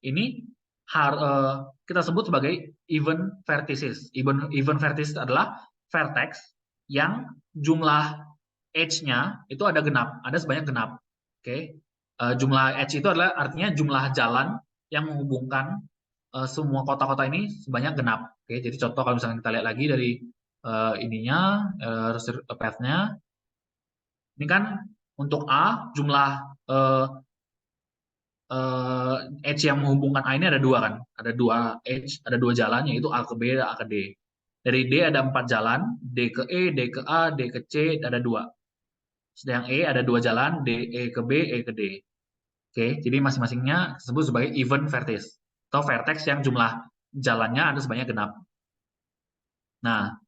ini kita sebut sebagai even vertices. Even vertices adalah vertex yang jumlah edge-nya itu ada genap, ada sebanyak genap. Oke. Jumlah edge itu adalah artinya jumlah jalan yang menghubungkan semua kota-kota ini sebanyak genap. Oke, jadi contoh kalau misalnya kita lihat lagi dari ininya path-nya, ini kan untuk A jumlah edge yang menghubungkan A ini ada dua kan, ada dua edge, ada dua jalan yaitu A ke B dan A ke D. Dari D ada 4 jalan, D ke E, D ke A, D ke C ada dua. Sedang E ada dua jalan, D E ke B, E ke D. Oke, jadi masing-masingnya disebut sebagai even vertex atau vertex yang jumlah jalannya ada sebanyak genap. Nah,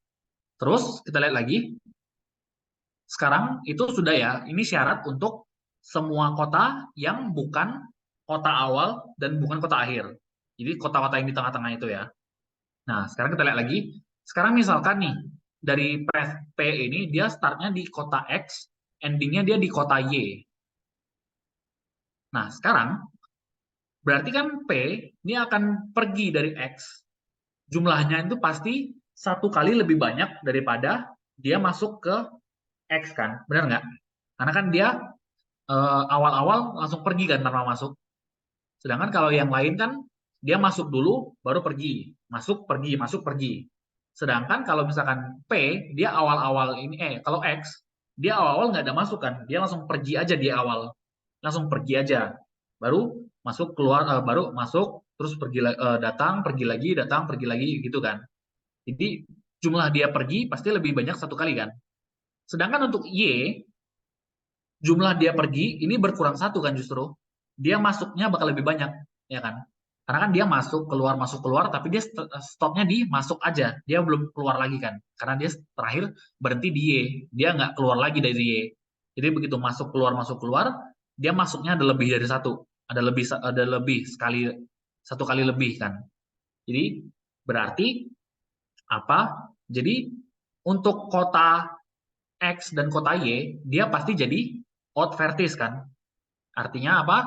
terus kita lihat lagi. Sekarang itu sudah ya, ini syarat untuk semua kota yang bukan kota awal dan bukan kota akhir. Jadi kota-kota yang di tengah-tengah itu ya. Nah, sekarang kita lihat lagi. Sekarang misalkan nih, dari path P ini dia startnya di kota X, endingnya dia di kota Y. Nah, sekarang berarti kan P ini akan pergi dari X. Jumlahnya itu pasti satu kali lebih banyak daripada dia masuk ke X kan, benar nggak? Karena kan dia awal-awal langsung pergi kan tanpa masuk. Sedangkan kalau yang lain kan dia masuk dulu baru pergi, masuk pergi, masuk pergi. Sedangkan kalau misalkan P dia awal-awal ini kalau X dia awal-awal nggak ada masuk kan, dia langsung pergi aja di awal, langsung pergi aja, baru masuk keluar, baru masuk terus pergi datang pergi lagi gitu kan. Jadi jumlah dia pergi pasti lebih banyak satu kali kan. Sedangkan untuk Y jumlah dia pergi ini berkurang satu kan justru. Dia masuknya bakal lebih banyak, ya kan? Karena kan dia masuk keluar, tapi dia stopnya di masuk aja. Dia belum keluar lagi kan? Karena dia terakhir berhenti di Y. Dia nggak keluar lagi dari Y. Jadi begitu masuk keluar, dia masuknya ada lebih dari satu. Ada lebih sekali, satu kali lebih kan? Jadi berarti apa? Jadi untuk kota X dan kota Y, dia pasti jadi odd vertex kan? Artinya apa?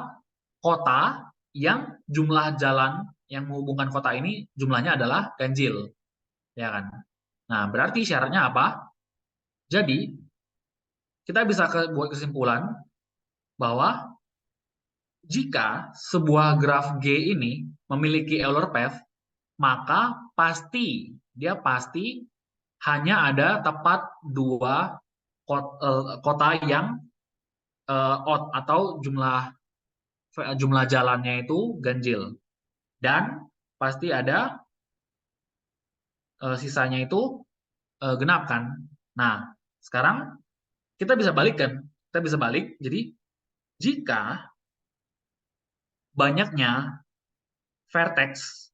Kota yang jumlah jalan yang menghubungkan kota ini jumlahnya adalah ganjil, ya kan? Nah, berarti syaratnya apa? Jadi, kita bisa buat kesimpulan bahwa jika sebuah graf G ini memiliki Euler path, maka dia pasti hanya ada tepat dua kota yang odd atau jumlah jalannya itu ganjil, dan pasti ada sisanya itu genap kan. Nah, sekarang kita bisa balik kan, kita bisa balik. Jadi jika banyaknya vertex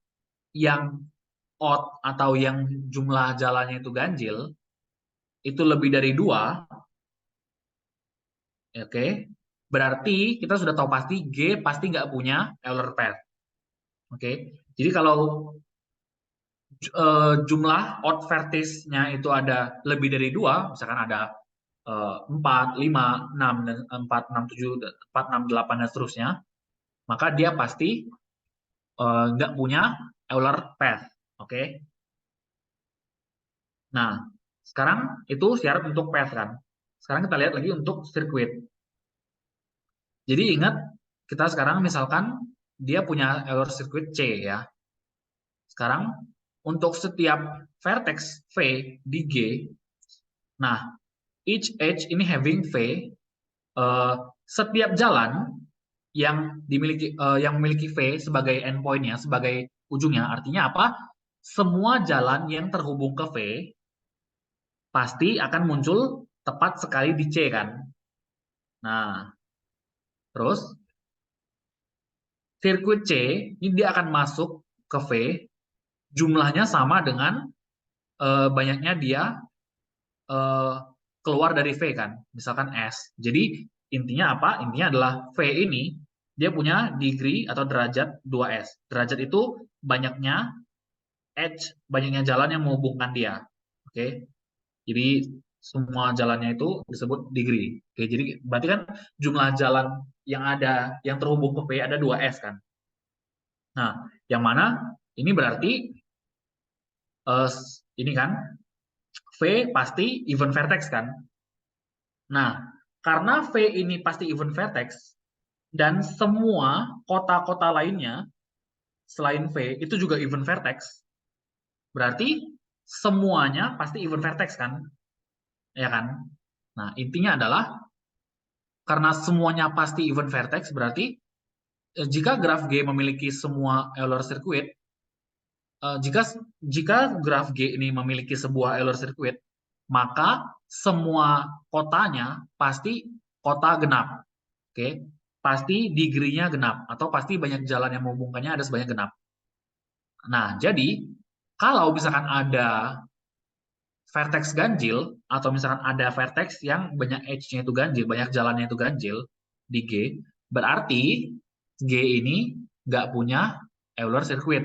yang odd atau yang jumlah jalannya itu ganjil itu lebih dari dua, oke, berarti kita sudah tahu pasti G pasti nggak punya Euler path. Oke, jadi kalau jumlah odd vertex-nya itu ada lebih dari dua, misalkan ada 4, 5, 6, dan 4, 6, 7, 4, 6, 8, dan seterusnya, maka dia pasti nggak punya Euler path. Oke. Nah, sekarang itu syarat untuk path kan. Sekarang kita lihat lagi untuk sirkuit. Jadi ingat, kita sekarang misalkan dia punya Euler sirkuit C ya. Sekarang untuk setiap vertex V di G, nah each edge ini having V, setiap jalan yang memiliki V sebagai endpointnya, sebagai ujungnya, artinya apa? Semua jalan yang terhubung ke V pasti akan muncul tepat sekali di C kan. Nah, terus sirkuit C ini dia akan masuk ke V, jumlahnya sama dengan banyaknya dia eh, keluar dari V kan, misalkan S. Jadi intinya apa? Intinya adalah V ini dia punya degree atau derajat 2S. Derajat itu banyaknya edge, banyaknya jalan yang menghubungkan dia. Oke. Jadi semua jalannya itu disebut degree. Oke, jadi berarti kan jumlah jalan yang ada yang terhubung ke V ada 2S kan. Nah, yang mana ini berarti ini kan V pasti even vertex kan. Nah, karena V ini pasti even vertex dan semua kota-kota lainnya selain V itu juga even vertex, berarti semuanya pasti even vertex kan? Ya kan? Nah, intinya adalah karena semuanya pasti even vertex berarti jika graf G memiliki semua Euler circuit, jika jika graf G ini memiliki sebuah Euler circuit, maka semua kotanya pasti kota genap. Oke, pasti degree-nya genap atau pasti banyak jalan yang menghubungkannya ada sebanyak genap. Nah, jadi kalau misalkan ada vertex ganjil atau misalkan ada vertex yang banyak edge-nya itu ganjil, banyak jalannya itu ganjil di G, berarti G ini nggak punya Euler circuit.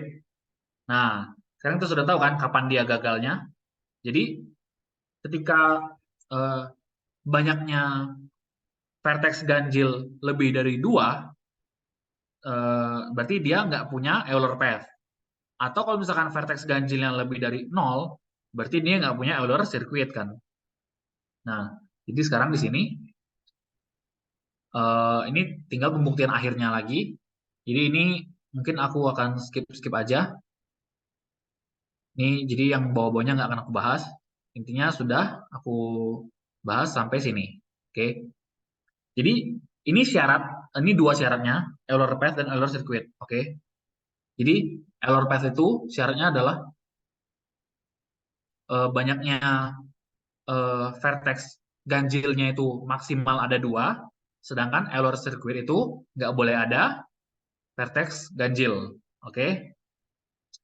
Nah, sekarang kita sudah tahu kan kapan dia gagalnya. Jadi ketika eh, banyaknya vertex ganjil lebih dari dua, berarti dia nggak punya Euler path. Atau kalau misalkan vertex ganjil yang lebih dari nol, berarti dia nggak punya Euler circuit kan. Nah, jadi sekarang di sini ini tinggal pembuktian akhirnya lagi. Jadi ini mungkin aku akan skip aja. Ini jadi yang bawah-bawahnya nggak akan aku bahas. Intinya sudah aku bahas sampai sini. Oke. Jadi ini syarat, ini dua syaratnya, Euler path dan Euler circuit. Oke. Jadi Euler path itu syaratnya adalah banyaknya vertex ganjilnya itu maksimal ada dua, sedangkan Euler circuit itu nggak boleh ada vertex ganjil. Oke.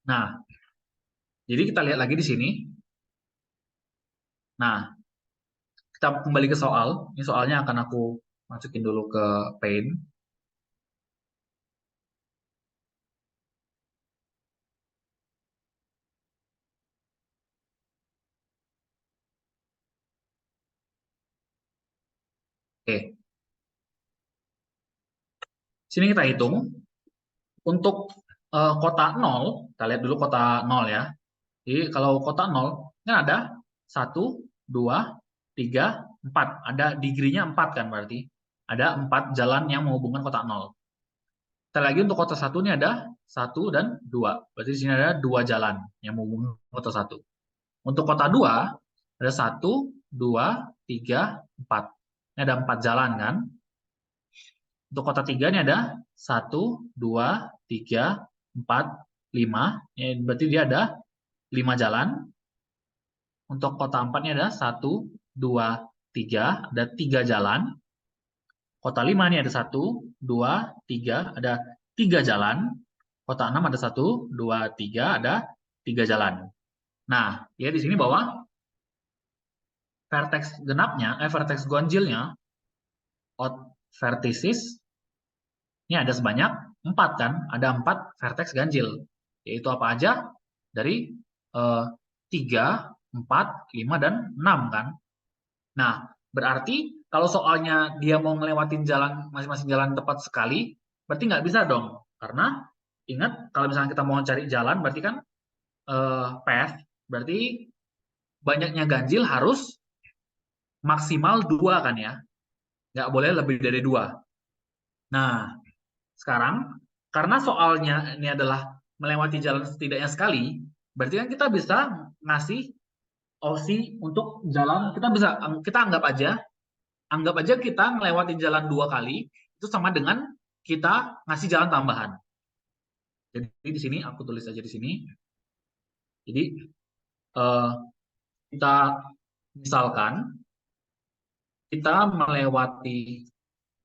Nah, jadi kita lihat lagi di sini. Nah, kita kembali ke soal. Ini soalnya akan aku masukin dulu ke Paint. Oke. Sini kita hitung. Untuk kota 0, kita lihat dulu kota 0 ya. Jadi kalau kota 0, kan ada 1, 2, 3, 4. Ada degree-nya 4 kan berarti. Ada 4 jalan yang menghubungkan kota 0. Kita lagi untuk kota 1 ini ada 1 dan 2. Berarti di sini ada 2 jalan yang menghubungkan kota 1. Untuk kota 2, ada 1, 2, 3, 4. Ini ada 4 jalan kan. Untuk kota 3 ini ada 1, 2, 3, 4, 5. Ya, berarti dia ada 5 jalan. Untuk kota 4 ini ada 1, 2, 3. Ada 3 jalan. Kota 5 ini ada 1, 2, 3. Ada 3 jalan. Kota 6 ada 1, 2, 3. Ada 3 jalan. Nah, ya di sini bahwa vertex genapnya, vertex ganjilnya, out vertices, ini ada sebanyak 4 kan, ada 4 vertex ganjil. Yaitu apa aja? Dari 3, 4, 5, dan 6 kan. Nah, berarti kalau soalnya dia mau ngelewatin jalan masing-masing jalan tepat sekali, berarti nggak bisa dong. Karena ingat, kalau misalnya kita mau cari jalan, berarti kan path, berarti banyaknya ganjil harus maksimal 2 kan ya. Nggak boleh lebih dari 2. Nah, sekarang, karena soalnya ini adalah melewati jalan setidaknya sekali, berarti kan kita bisa ngasih opsi untuk jalan, kita anggap aja kita melewati jalan 2 kali, itu sama dengan kita ngasih jalan tambahan. Jadi di sini aku tulis aja di sini. Jadi kita misalkan kita melewati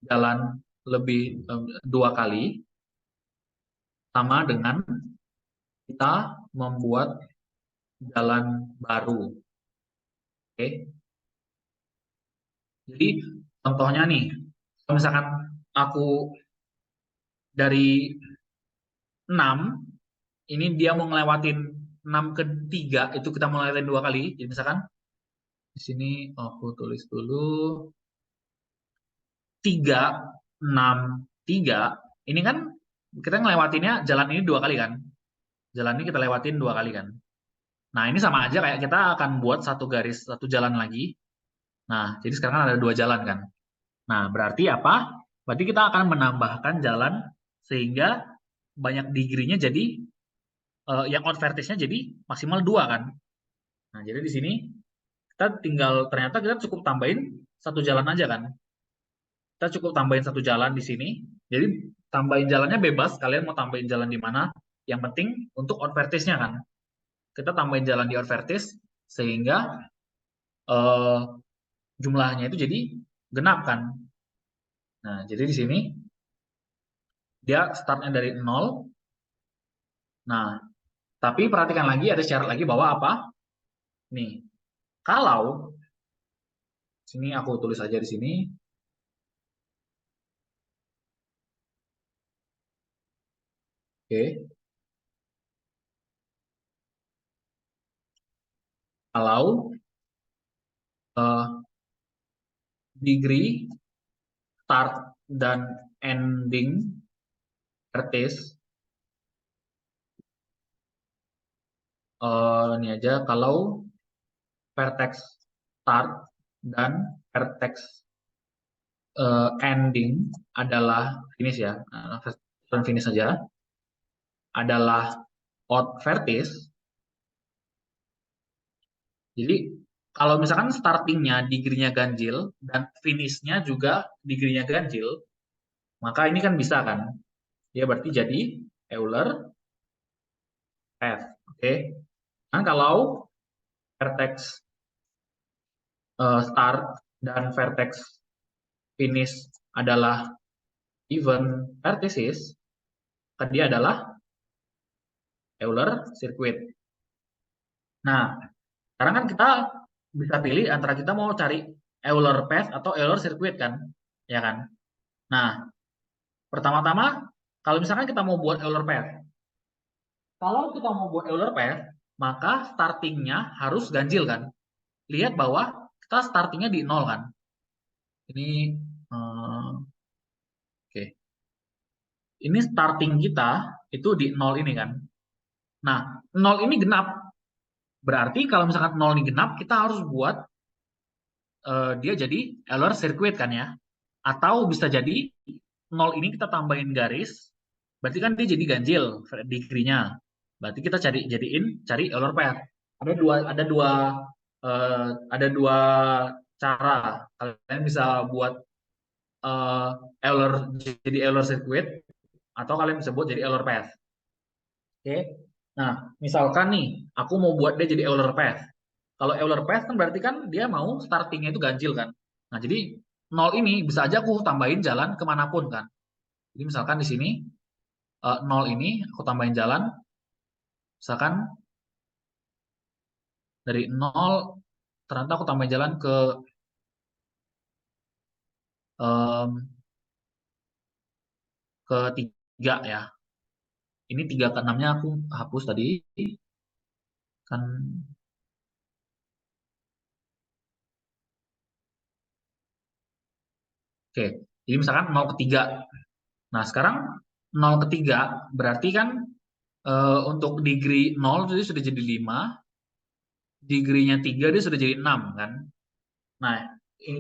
jalan lebih 2 kali, sama dengan kita membuat jalan baru. Oke. Jadi contohnya nih, kalau misalkan aku dari 6, ini dia mau ngelewatin 6 ke 3, itu kita mau ngelewatin 2 kali. Jadi misalkan di sini aku tulis dulu 3, 6, 3. Ini kan kita ngelewatinnya jalan ini 2 kali kan. Jalan ini kita lewatin 2 kali kan. Nah, ini sama aja kayak kita akan buat satu garis, satu jalan lagi. Nah, jadi sekarang kan ada 2 jalan kan. Nah, berarti apa? Berarti kita akan menambahkan jalan sehingga banyak degree-nya jadi yang out vertice-nya jadi maksimal 2 kan. Nah, jadi di sini kita ternyata kita cukup tambahin satu jalan aja kan. Kita cukup tambahin satu jalan di sini. Jadi tambahin jalannya bebas, kalian mau tambahin jalan di mana. Yang penting untuk out vertice-nya kan. Kita tambahin jalan di out vertice sehingga eh, jumlahnya itu jadi genap kan. Nah, jadi di sini dia startnya dari 0. Nah, tapi perhatikan lagi ada syarat lagi bahwa apa? Nih, kalau sini aku tulis aja di sini. Oke. Kalau eh, degree start dan ending vertex ini aja kalau vertex start dan vertex ending adalah finish ya, finish saja adalah out vertex. Jadi kalau misalkan startingnya degree-nya ganjil dan finishnya juga degree-nya ganjil, maka ini kan bisa kan? Dia berarti jadi Euler F. Oke. Nah, kalau vertex start dan vertex finish adalah even vertices, kan dia adalah Euler circuit. Nah, sekarang kan kita bisa pilih antara kita mau cari Euler path atau Euler circuit kan, ya kan? Nah, pertama-tama kalau misalkan kita mau buat Euler path, kalau kita mau buat Euler path, maka startingnya harus ganjil kan? Lihat bahwa kita startingnya di 0 kan? Ini oke. Ini starting kita itu di 0 ini kan. Nah, 0 ini genap. Berarti kalau misalkan 0 ini genap, kita harus buat dia jadi Euler circuit kan ya. Atau bisa jadi 0 ini kita tambahin garis, berarti kan dia jadi ganjil degree-nya. Berarti kita cari Euler path. Ada dua cara. Kalian bisa buat uh, Euler jadi Euler circuit atau kalian bisa buat jadi Euler path. Oke. Nah, misalkan nih, aku mau buat dia jadi Euler path. Kalau Euler path kan berarti kan dia mau startingnya itu ganjil kan. Nah, jadi 0 ini bisa aja aku tambahin jalan kemanapun kan. Jadi misalkan di sini 0 ini aku tambahin jalan, misalkan dari 0 ternyata aku tambahin jalan ke 3 ya. Ini 3 ke 6-nya aku hapus tadi. Kan oke. Jadi misalkan 0 ke 3. Nah, sekarang 0 ke 3 berarti kan untuk degree 0 itu sudah jadi 5, degree-nya 3 dia sudah jadi 6 kan. Nah,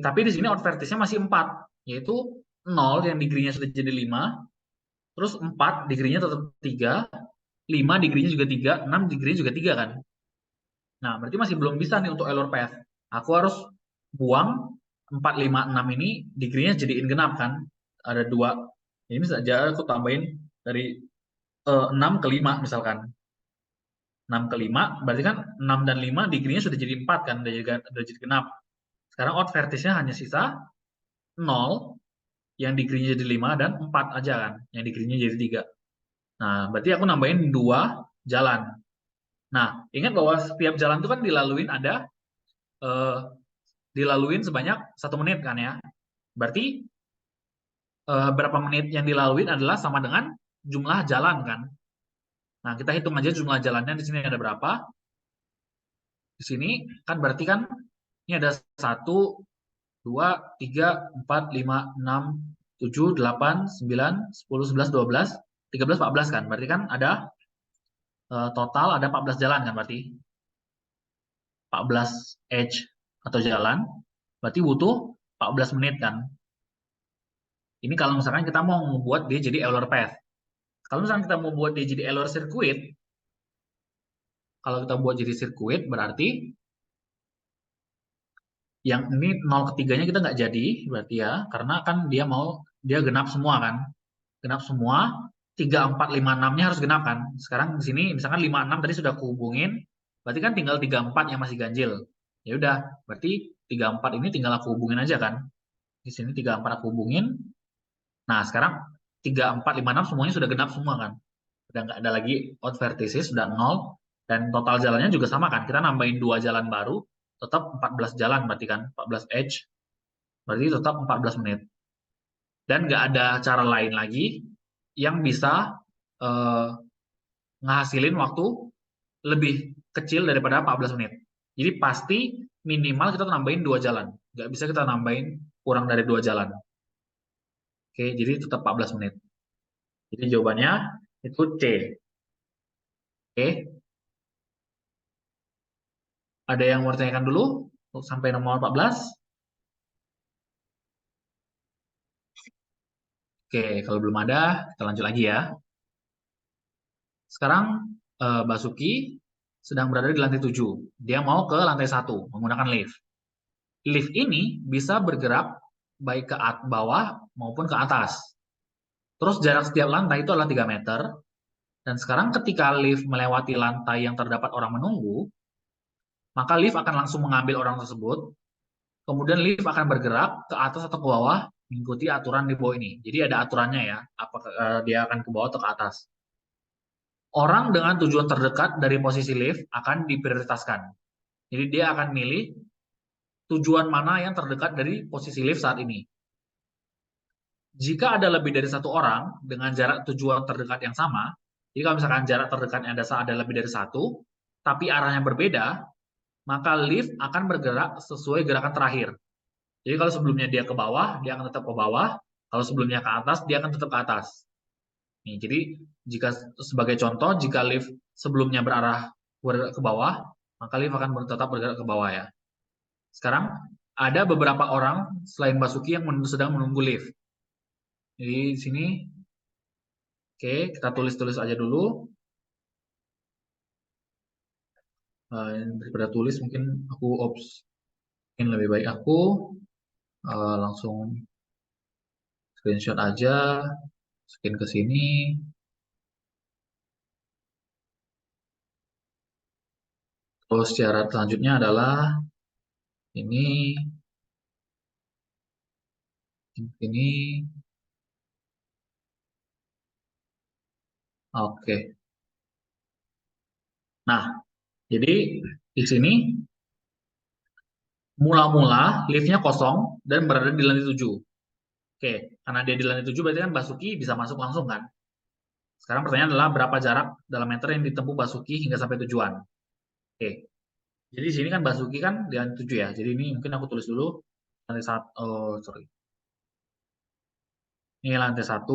tapi di sini out vertice-nya masih 4, yaitu 0 yang degree-nya sudah jadi 5, terus 4 degree-nya tetap 3, 5 degree-nya juga 3, 6 degree-nya juga 3 kan. Nah, berarti masih belum bisa nih untuk Euler path. Aku harus buang 4, 5, 6 ini degree-nya jadiin genap kan. Ada 2. Ini saja aku tambahin dari 6 ke 5 misalkan. 6 ke 5 berarti kan 6 dan 5 degree-nya sudah jadi 4 kan, udah jadi genap. Sekarang out vertice-nya hanya sisa 0 yang degree-nya jadi 5 dan 4 aja kan, yang degree-nya jadi 3. Nah, berarti aku nambahin 2 jalan. Nah, ingat bahwa setiap jalan itu kan eh, dilaluin sebanyak 1 menit kan ya. Berarti berapa menit yang dilaluin adalah sama dengan jumlah jalan kan. Nah, kita hitung aja jumlah jalannya di sini ada berapa. Di sini kan berarti kan ini ada 1, 2, 3, 4, 5, 6, 7, 8, 9, 10, 11, 12, 13, 14 kan. Berarti kan ada total ada 14 jalan kan berarti. 14 edge atau jalan. Berarti butuh 14 menit kan. Ini kalau misalkan kita mau membuat dia jadi Euler path. Kalau misalkan kita mau buat dia jadi Euler circuit, kalau kita buat jadi circuit berarti yang ini 0 ketiganya kita nggak jadi berarti ya, karena kan dia genap semua kan. genap semua, 3, 4, 5, 6-nya harus genap kan. Sekarang di sini misalkan 5, 6 tadi sudah kuhubungin, berarti kan tinggal 3, 4 yang masih ganjil. Ya udah, berarti 3, 4 ini tinggal aku hubungin aja kan. Di sini 3, 4 aku hubungin. Nah, sekarang 3, 4, 5, 6 semuanya sudah genap semua kan. Udah nggak ada lagi out vertices, sudah 0. Dan total jalannya juga sama kan. Kita nambahin 2 jalan baru, tetap 14 jalan berarti kan. 14 edge, berarti tetap 14 menit. Dan nggak ada cara lain lagi yang bisa eh, ngehasilin waktu lebih kecil daripada 14 menit. Jadi pasti minimal kita nambahin 2 jalan. Nggak bisa kita nambahin kurang dari 2 jalan. Oke, jadi tetap 14 menit. Jadi jawabannya itu C. Oke, ada yang mau ditanyakan dulu untuk sampai nomor 14? Oke, kalau belum ada, kita lanjut lagi ya. Sekarang Basuki sedang berada di lantai 7. Dia mau ke lantai 1 menggunakan lift. Lift ini bisa bergerak baik ke bawah maupun ke atas. Terus jarak setiap lantai itu adalah 3 meter. Dan sekarang ketika lift melewati lantai yang terdapat orang menunggu, maka lift akan langsung mengambil orang tersebut. Kemudian lift akan bergerak ke atas atau ke bawah mengikuti aturan di bawah ini. Jadi ada aturannya ya, apakah dia akan ke bawah atau ke atas. Orang dengan tujuan terdekat dari posisi lift akan diprioritaskan. Jadi dia akan milih tujuan mana yang terdekat dari posisi lift saat ini. Jika ada lebih dari satu orang dengan jarak tujuan terdekat yang sama, jadi kalau misalkan jarak terdekatnya ada lebih dari satu, tapi arahnya berbeda, maka lift akan bergerak sesuai gerakan terakhir. Jadi kalau sebelumnya dia ke bawah, dia akan tetap ke bawah. Kalau sebelumnya ke atas, dia akan tetap ke atas. Nih, jadi jika sebagai contoh, jika lift sebelumnya berarah ke bawah, maka lift akan tetap bergerak ke bawah ya. Sekarang ada beberapa orang selain Basuki yang sedang menunggu lift. Jadi di sini, oke, kita tulis-tulis aja dulu. Daripada tulis mungkin aku mungkin lebih baik aku langsung screenshot aja, skin ke sini. Terus syarat selanjutnya adalah ini, ini, oke. Nah, jadi di sini mula-mula liftnya kosong dan berada di lantai 7. Oke, karena dia di lantai 7 berarti kan Basuki bisa masuk langsung kan? Sekarang pertanyaan adalah berapa jarak dalam meter yang ditempuh Basuki hingga sampai tujuan. Oke, jadi di sini kan Basuki kan di lantai 7 ya. Jadi ini mungkin aku tulis dulu lantai 1. Oh, sorry. Ini lantai 1,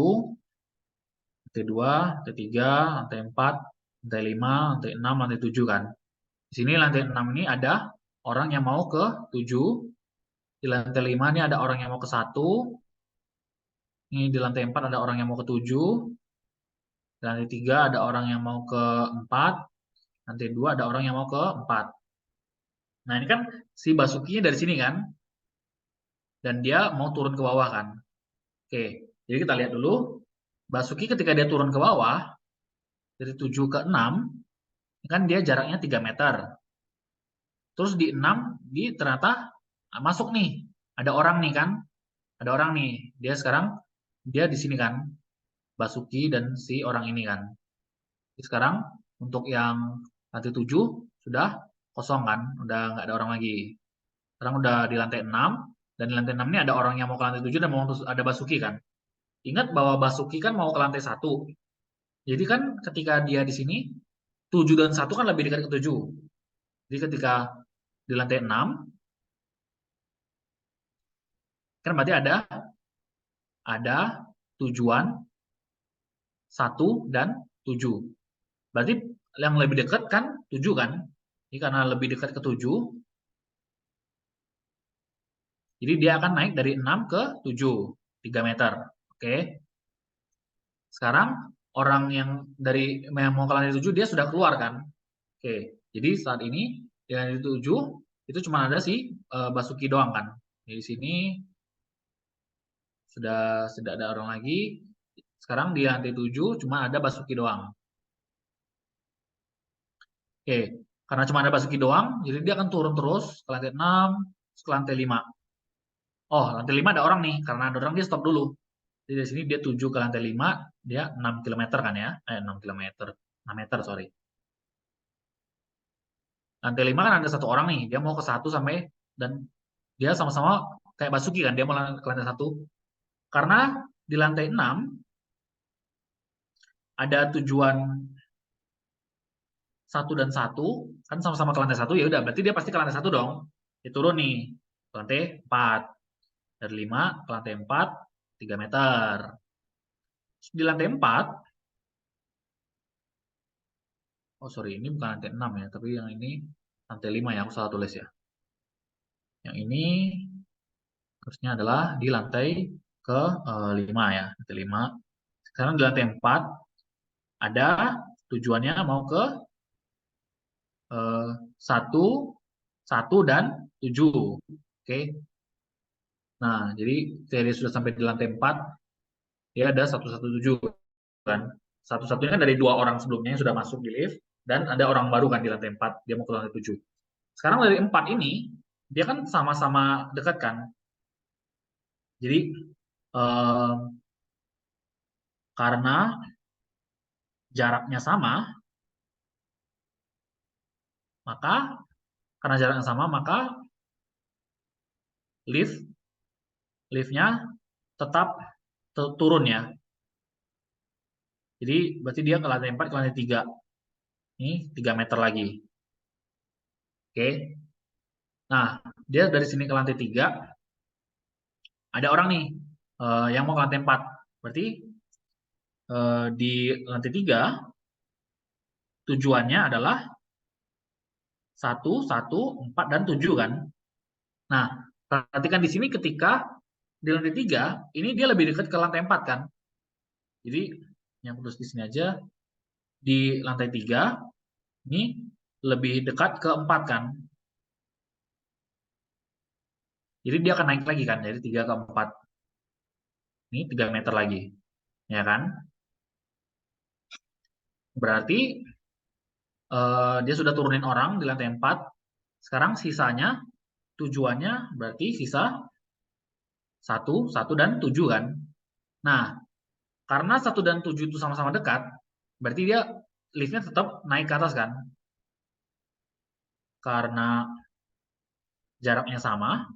lantai 2, lantai 3, lantai 4, lantai 5, lantai 6, lantai 7 kan. Di sini lantai 6 ini ada orang yang mau ke 7. Di lantai 5 ini ada orang yang mau ke 1. Ini di lantai 4 ada orang yang mau ke 7. Di lantai 3 ada orang yang mau ke 4. Lantai 2 ada orang yang mau ke 4. Nah, ini kan si Basukinya dari sini kan. Dan dia mau turun ke bawah kan. Oke, jadi kita lihat dulu. Basuki ketika dia turun ke bawah, dari 7 ke 6, kan dia jaraknya 3 meter. Terus di 6, dia ternyata masuk nih. Ada orang nih kan. Ada orang nih. Dia sekarang, dia di sini kan. Basuki dan si orang ini kan. Jadi sekarang untuk yang lantai 7 sudah kosong kan. Udah nggak ada orang lagi. Sekarang udah di lantai 6. Dan di lantai 6 ini ada orang yang mau ke lantai 7 dan mau ada Basuki kan. Ingat bahwa Basuki kan mau ke lantai 1. Jadi kan ketika dia di sini, 7 dan 1 kan lebih dekat ke 7. Jadi ketika di lantai 6, kan berarti ada tujuan 1 dan 7. Berarti yang lebih dekat kan 7 kan? Jadi karena lebih dekat ke 7, jadi dia akan naik dari 6 ke 7, 3 meter. Oke. Sekarang orang yang mau ke lantai 7 dia sudah keluar kan? Oke. Jadi saat ini di lantai 7 itu cuma ada si Basuki doang kan. Di sini sudah tidak ada orang lagi. Sekarang di lantai 7 cuma ada Basuki doang. Oke, karena cuma ada Basuki doang, jadi dia akan turun terus ke lantai 6, ke lantai 5. Oh, lantai 5 ada orang nih, karena ada orang dia stop dulu. Jadi dari sini dia 7 ke lantai 5, dia 6 km kan ya? 6 km. 6 meter, sorry. Lantai 5 kan ada satu orang nih, dia mau ke 1 sampai, dan dia sama-sama kayak Basuki kan, dia mau ke lantai 1. Karena di lantai 6 ada tujuan 1 dan 1, kan sama-sama ke lantai 1, ya udah berarti dia pasti ke lantai 1 dong. Dia turun nih ke lantai 4. Dari 5 ke lantai 4, 3 meter. Di lantai 4, oh sorry, ini bukan lantai 6 ya, tapi yang ini lantai 5 ya, aku salah tulis ya. Yang ini harusnya adalah di lantai ke 5 ya, lantai 5. Sekarang di lantai 4 ada tujuannya mau ke 1, 1 dan 7. Oke. Nah, jadi saya sudah sampai di lantai 4, dia ada 117 kan. Satu-satunya kan dari 2 orang sebelumnya yang sudah masuk di lift, dan ada orang baru kan di lantai 4, dia mau ke lantai 7. Sekarang dari 4 ini, dia kan sama-sama dekat kan. Jadi, eh, karena jaraknya sama, maka karena jaraknya sama, maka liftnya tetap turun ya. Jadi berarti dia ke lantai 4, ke lantai 3. Ini 3 meter lagi. Oke. Nah, dia dari sini ke lantai 3, ada orang nih yang mau ke lantai 4. Berarti di lantai 3 tujuannya adalah 1, 1, 4, dan 7 kan. Nah, perhatikan di sini ketika di lantai 3, ini dia lebih dekat ke lantai 4 kan. Jadi, yang terus di sini aja, di lantai 3, ini lebih dekat ke 4 kan. Jadi dia akan naik lagi kan, dari 3 ke 4. Ini 3 meter lagi. Ya kan? Berarti dia sudah turunin orang di lantai 4. Sekarang sisanya, tujuannya berarti sisa 1, 1, dan 7 kan. Nah, karena 1 dan 7 itu sama-sama dekat, berarti dia liftnya tetap naik ke atas kan. Karena jaraknya sama,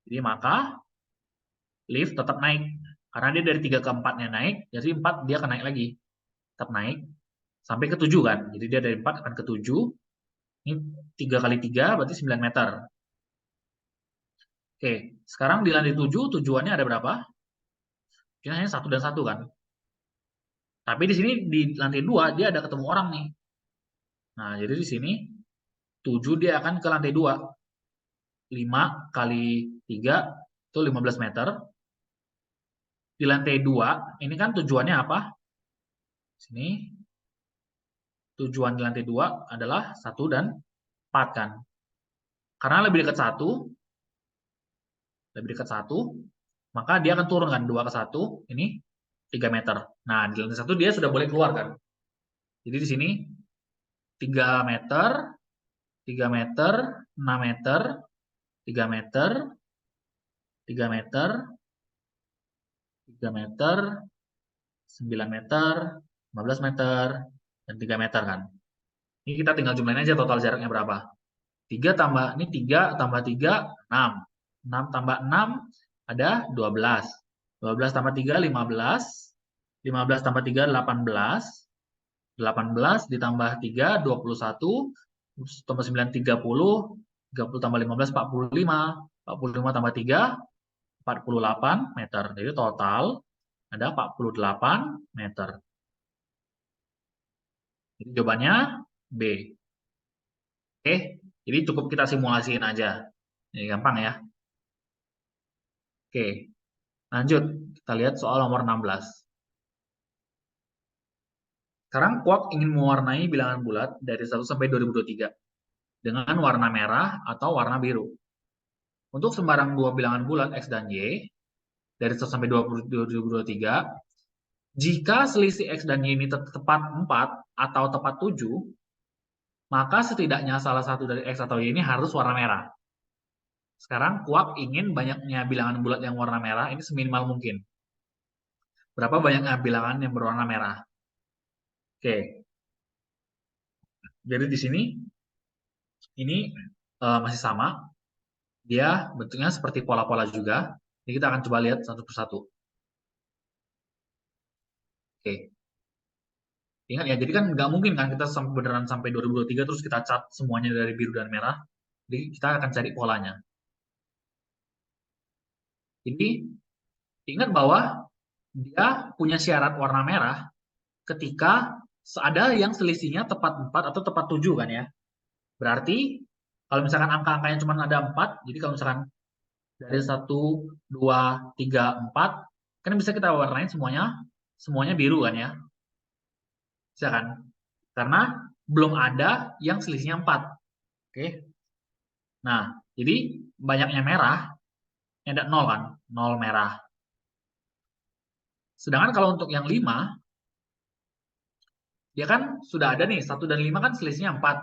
jadi maka lift tetap naik. Karena dia dari 3 ke 4-nya naik, jadi 4 dia akan naik lagi. Tetap naik sampai ke 7 kan. Jadi dia dari 4 akan ke 7. Ini 3 kali 3 berarti 9 meter. Oke, sekarang di lantai 7 tujuannya ada berapa? Kira hanya 1 dan 1 kan. Tapi di sini di lantai 2 dia ada ketemu orang nih. Nah, jadi di sini 7 dia akan ke lantai 2. 5 kali 3 itu 15 meter. Di lantai 2, ini kan tujuannya apa? Sini, tujuan di lantai 2 adalah 1 dan 4 kan. Karena lebih dekat 1, maka dia akan turun kan, 2 ke 1, ini 3 meter. Nah, di lantai 1 dia sudah boleh keluar kan. Jadi di sini 3 meter, 3 meter, 6 meter, 3 meter, 3 meter, 3 meter, 9 meter, 15 meter, dan 3 meter kan. Ini kita tinggal jumlahin aja total jaraknya berapa. 3 tambah, ini 3 tambah 3, 6. 6 tambah 6 ada 12. 12 tambah 3, 15. 15 tambah 3, 18. 18 ditambah 3, 21. Tambah 9, 30. 30 tambah 15, 45. 45 tambah 3, 48 meter. Jadi total ada 48 meter. Jadi jawabannya B. Oke, jadi cukup kita simulasiin aja. Ini gampang ya. Oke, lanjut. Kita lihat soal nomor 16. Sekarang Quark ingin mewarnai bilangan bulat dari 1 sampai 2023 dengan warna merah atau warna biru. Untuk sembarang dua bilangan bulat X dan Y, dari 1 sampai 2023, jika selisih X dan Y ini tepat 4 atau tepat 7, maka setidaknya salah satu dari X atau Y ini harus warna merah. Sekarang kuak ingin banyaknya bilangan bulat yang warna merah ini seminimal mungkin. Berapa banyaknya bilangan yang berwarna merah? Oke. Jadi di sini ini masih sama. Dia bentuknya seperti pola-pola juga. Ini kita akan coba lihat satu persatu. Oke. Ingat ya, jadi kan nggak mungkin kan kita beneran sampai 2023 terus kita cat semuanya dari biru dan merah. Jadi kita akan cari polanya. Jadi ingat bahwa dia punya syarat warna merah ketika ada yang selisihnya tepat 4 atau tepat 7 kan ya. Berarti kalau misalkan angka-angkanya cuma ada 4, jadi kalau misalkan dari 1, 2, 3, 4, kan bisa kita warnain semuanya biru kan ya. Bisa kan? Karena belum ada yang selisihnya 4. Oke. Nah, jadi banyaknya merah, ada 0 kan? 0 merah. Sedangkan kalau untuk yang 5, dia kan sudah ada nih, 1 dan 5 kan selisihnya 4.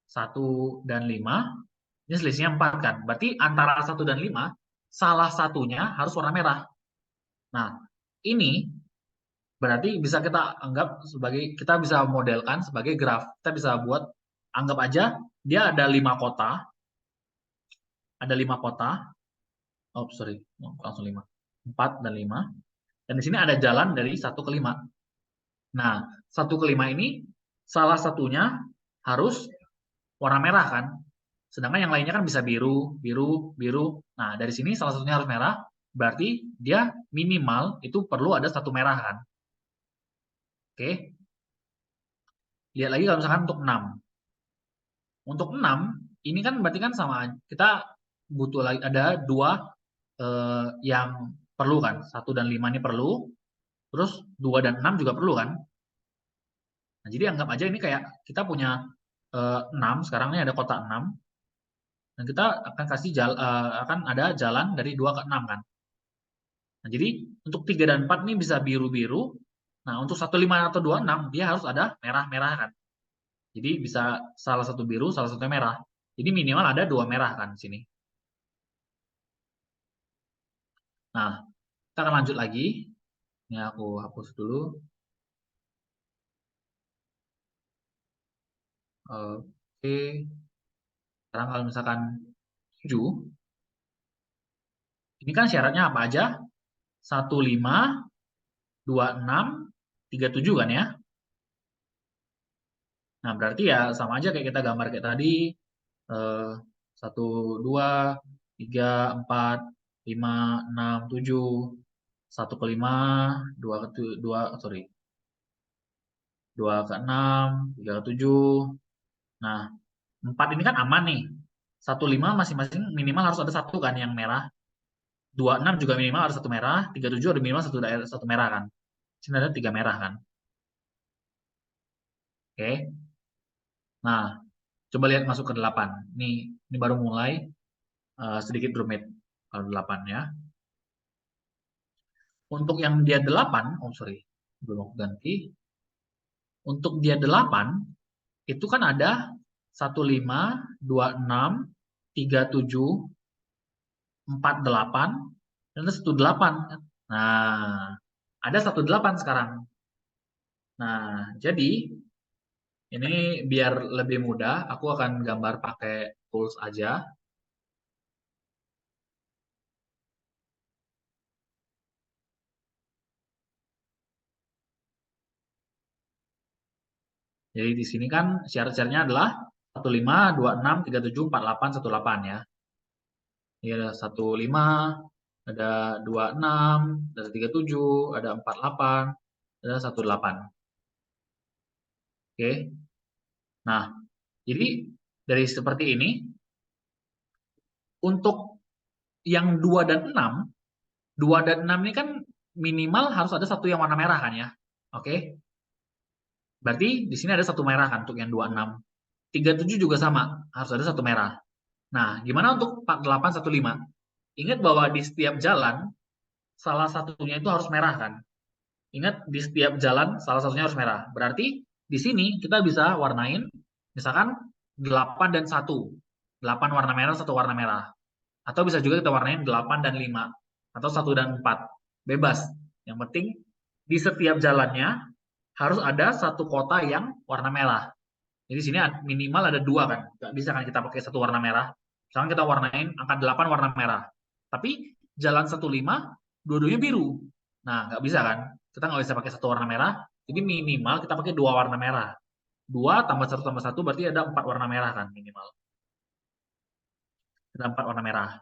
1 dan 5, ini selisihnya 4 kan? Berarti antara 1 dan 5, salah satunya harus warna merah. Nah, ini berarti bisa kita anggap sebagai, kita bisa modelkan sebagai graf. Kita bisa buat, anggap aja dia ada 5 kota. Ada 5 kota. Oh, sorry, langsung 5. 4 dan 5. Dan di sini ada jalan dari 1 ke 5. Nah, 1 ke 5 ini salah satunya harus warna merah kan? Sedangkan yang lainnya kan bisa biru, biru, biru. Nah, dari sini salah satunya harus merah, berarti dia minimal itu perlu ada 1 merah kan? Oke. Lihat lagi kalau misalkan untuk 6. Untuk 6, ini kan berarti kan sama, kita butuh lagi ada 2 yang perlu kan? 1 dan 5 ini perlu, terus 2 dan 6 juga perlu kan? Nah, jadi anggap aja ini kayak kita punya 6, sekarang ini ada kotak 6, dan kita akan kasih akan ada jalan dari 2 ke 6 kan. Nah, jadi untuk 3 dan 4 ini bisa biru-biru. Nah, untuk 1, 5 atau 2, 6 dia harus ada merah-merah kan. Jadi bisa salah satu biru, salah satu merah. Jadi minimal ada 2 merah kan di sini. Nah, kita akan lanjut lagi. Ini aku hapus dulu. Oke. Sekarang kalau misalkan 7, ini kan syaratnya apa aja? 1, 5, 2, 6, 3, 7 kan ya. Nah, berarti ya sama aja kayak kita gambar kayak tadi. 1, 2, 3, 4, 5, 6, 7. 1 ke 5, 2 ke 2, sorry. 2 ke 6, 3 ke 7. Nah, 4 ini kan aman nih. 1, 5 masing-masing minimal harus ada 1 kan yang merah. 2, 6 juga minimal harus 1 merah. 3, 7 ada minimal 1 merah kan. Sini ada 3 merah kan. Oke. Nah, coba lihat masuk ke 8. Ini baru mulai sedikit rumit kalau 8 ya. Untuk yang dia 8, oh sorry, belum aku ganti. Untuk dia 8, itu kan ada 1, 5, 2, 6, 3, 7, 4, 8, dan ada 1, 8. Nah, ada 1, 8 sekarang. Nah, jadi ini biar lebih mudah, aku akan gambar pakai tools aja. Jadi di sini kan syarat-syaratnya adalah 1, 5, 2, 6, 3, 7, 4, 8, 1, 8 ya. Ini ada 1, 5, ada 2, 6, ada 3, 7, ada 4, 8, ada 1, 8. Oke. Nah, jadi dari seperti ini, untuk yang 2 dan 6, 2 dan 6 ini kan minimal harus ada 1 yang warna merah kan ya. Oke. Berarti di sini ada 1 merah kan untuk yang 2, 6. 3, 7 juga sama, harus ada 1 merah. Nah, gimana untuk 4, 8, 1, 5? Ingat bahwa di setiap jalan salah satunya itu harus merah kan. Ingat di setiap jalan salah satunya harus merah. Berarti di sini kita bisa warnain misalkan 8 dan 1. 8 warna merah, 1 warna merah. Atau bisa juga kita warnain 8 dan 5 atau 1 dan 4. Bebas. Yang penting di setiap jalannya harus ada satu kota yang warna merah. Jadi sini minimal ada 2 kan. Nggak bisa kan kita pakai satu warna merah. Misalkan kita warnain angka 8 warna merah. Tapi jalan 15 dua-duanya biru. Nah, nggak bisa kan. Kita nggak bisa pakai satu warna merah. Jadi minimal kita pakai 2 warna merah. 2 tambah satu berarti ada 4 warna merah kan minimal. Ada 4 warna merah.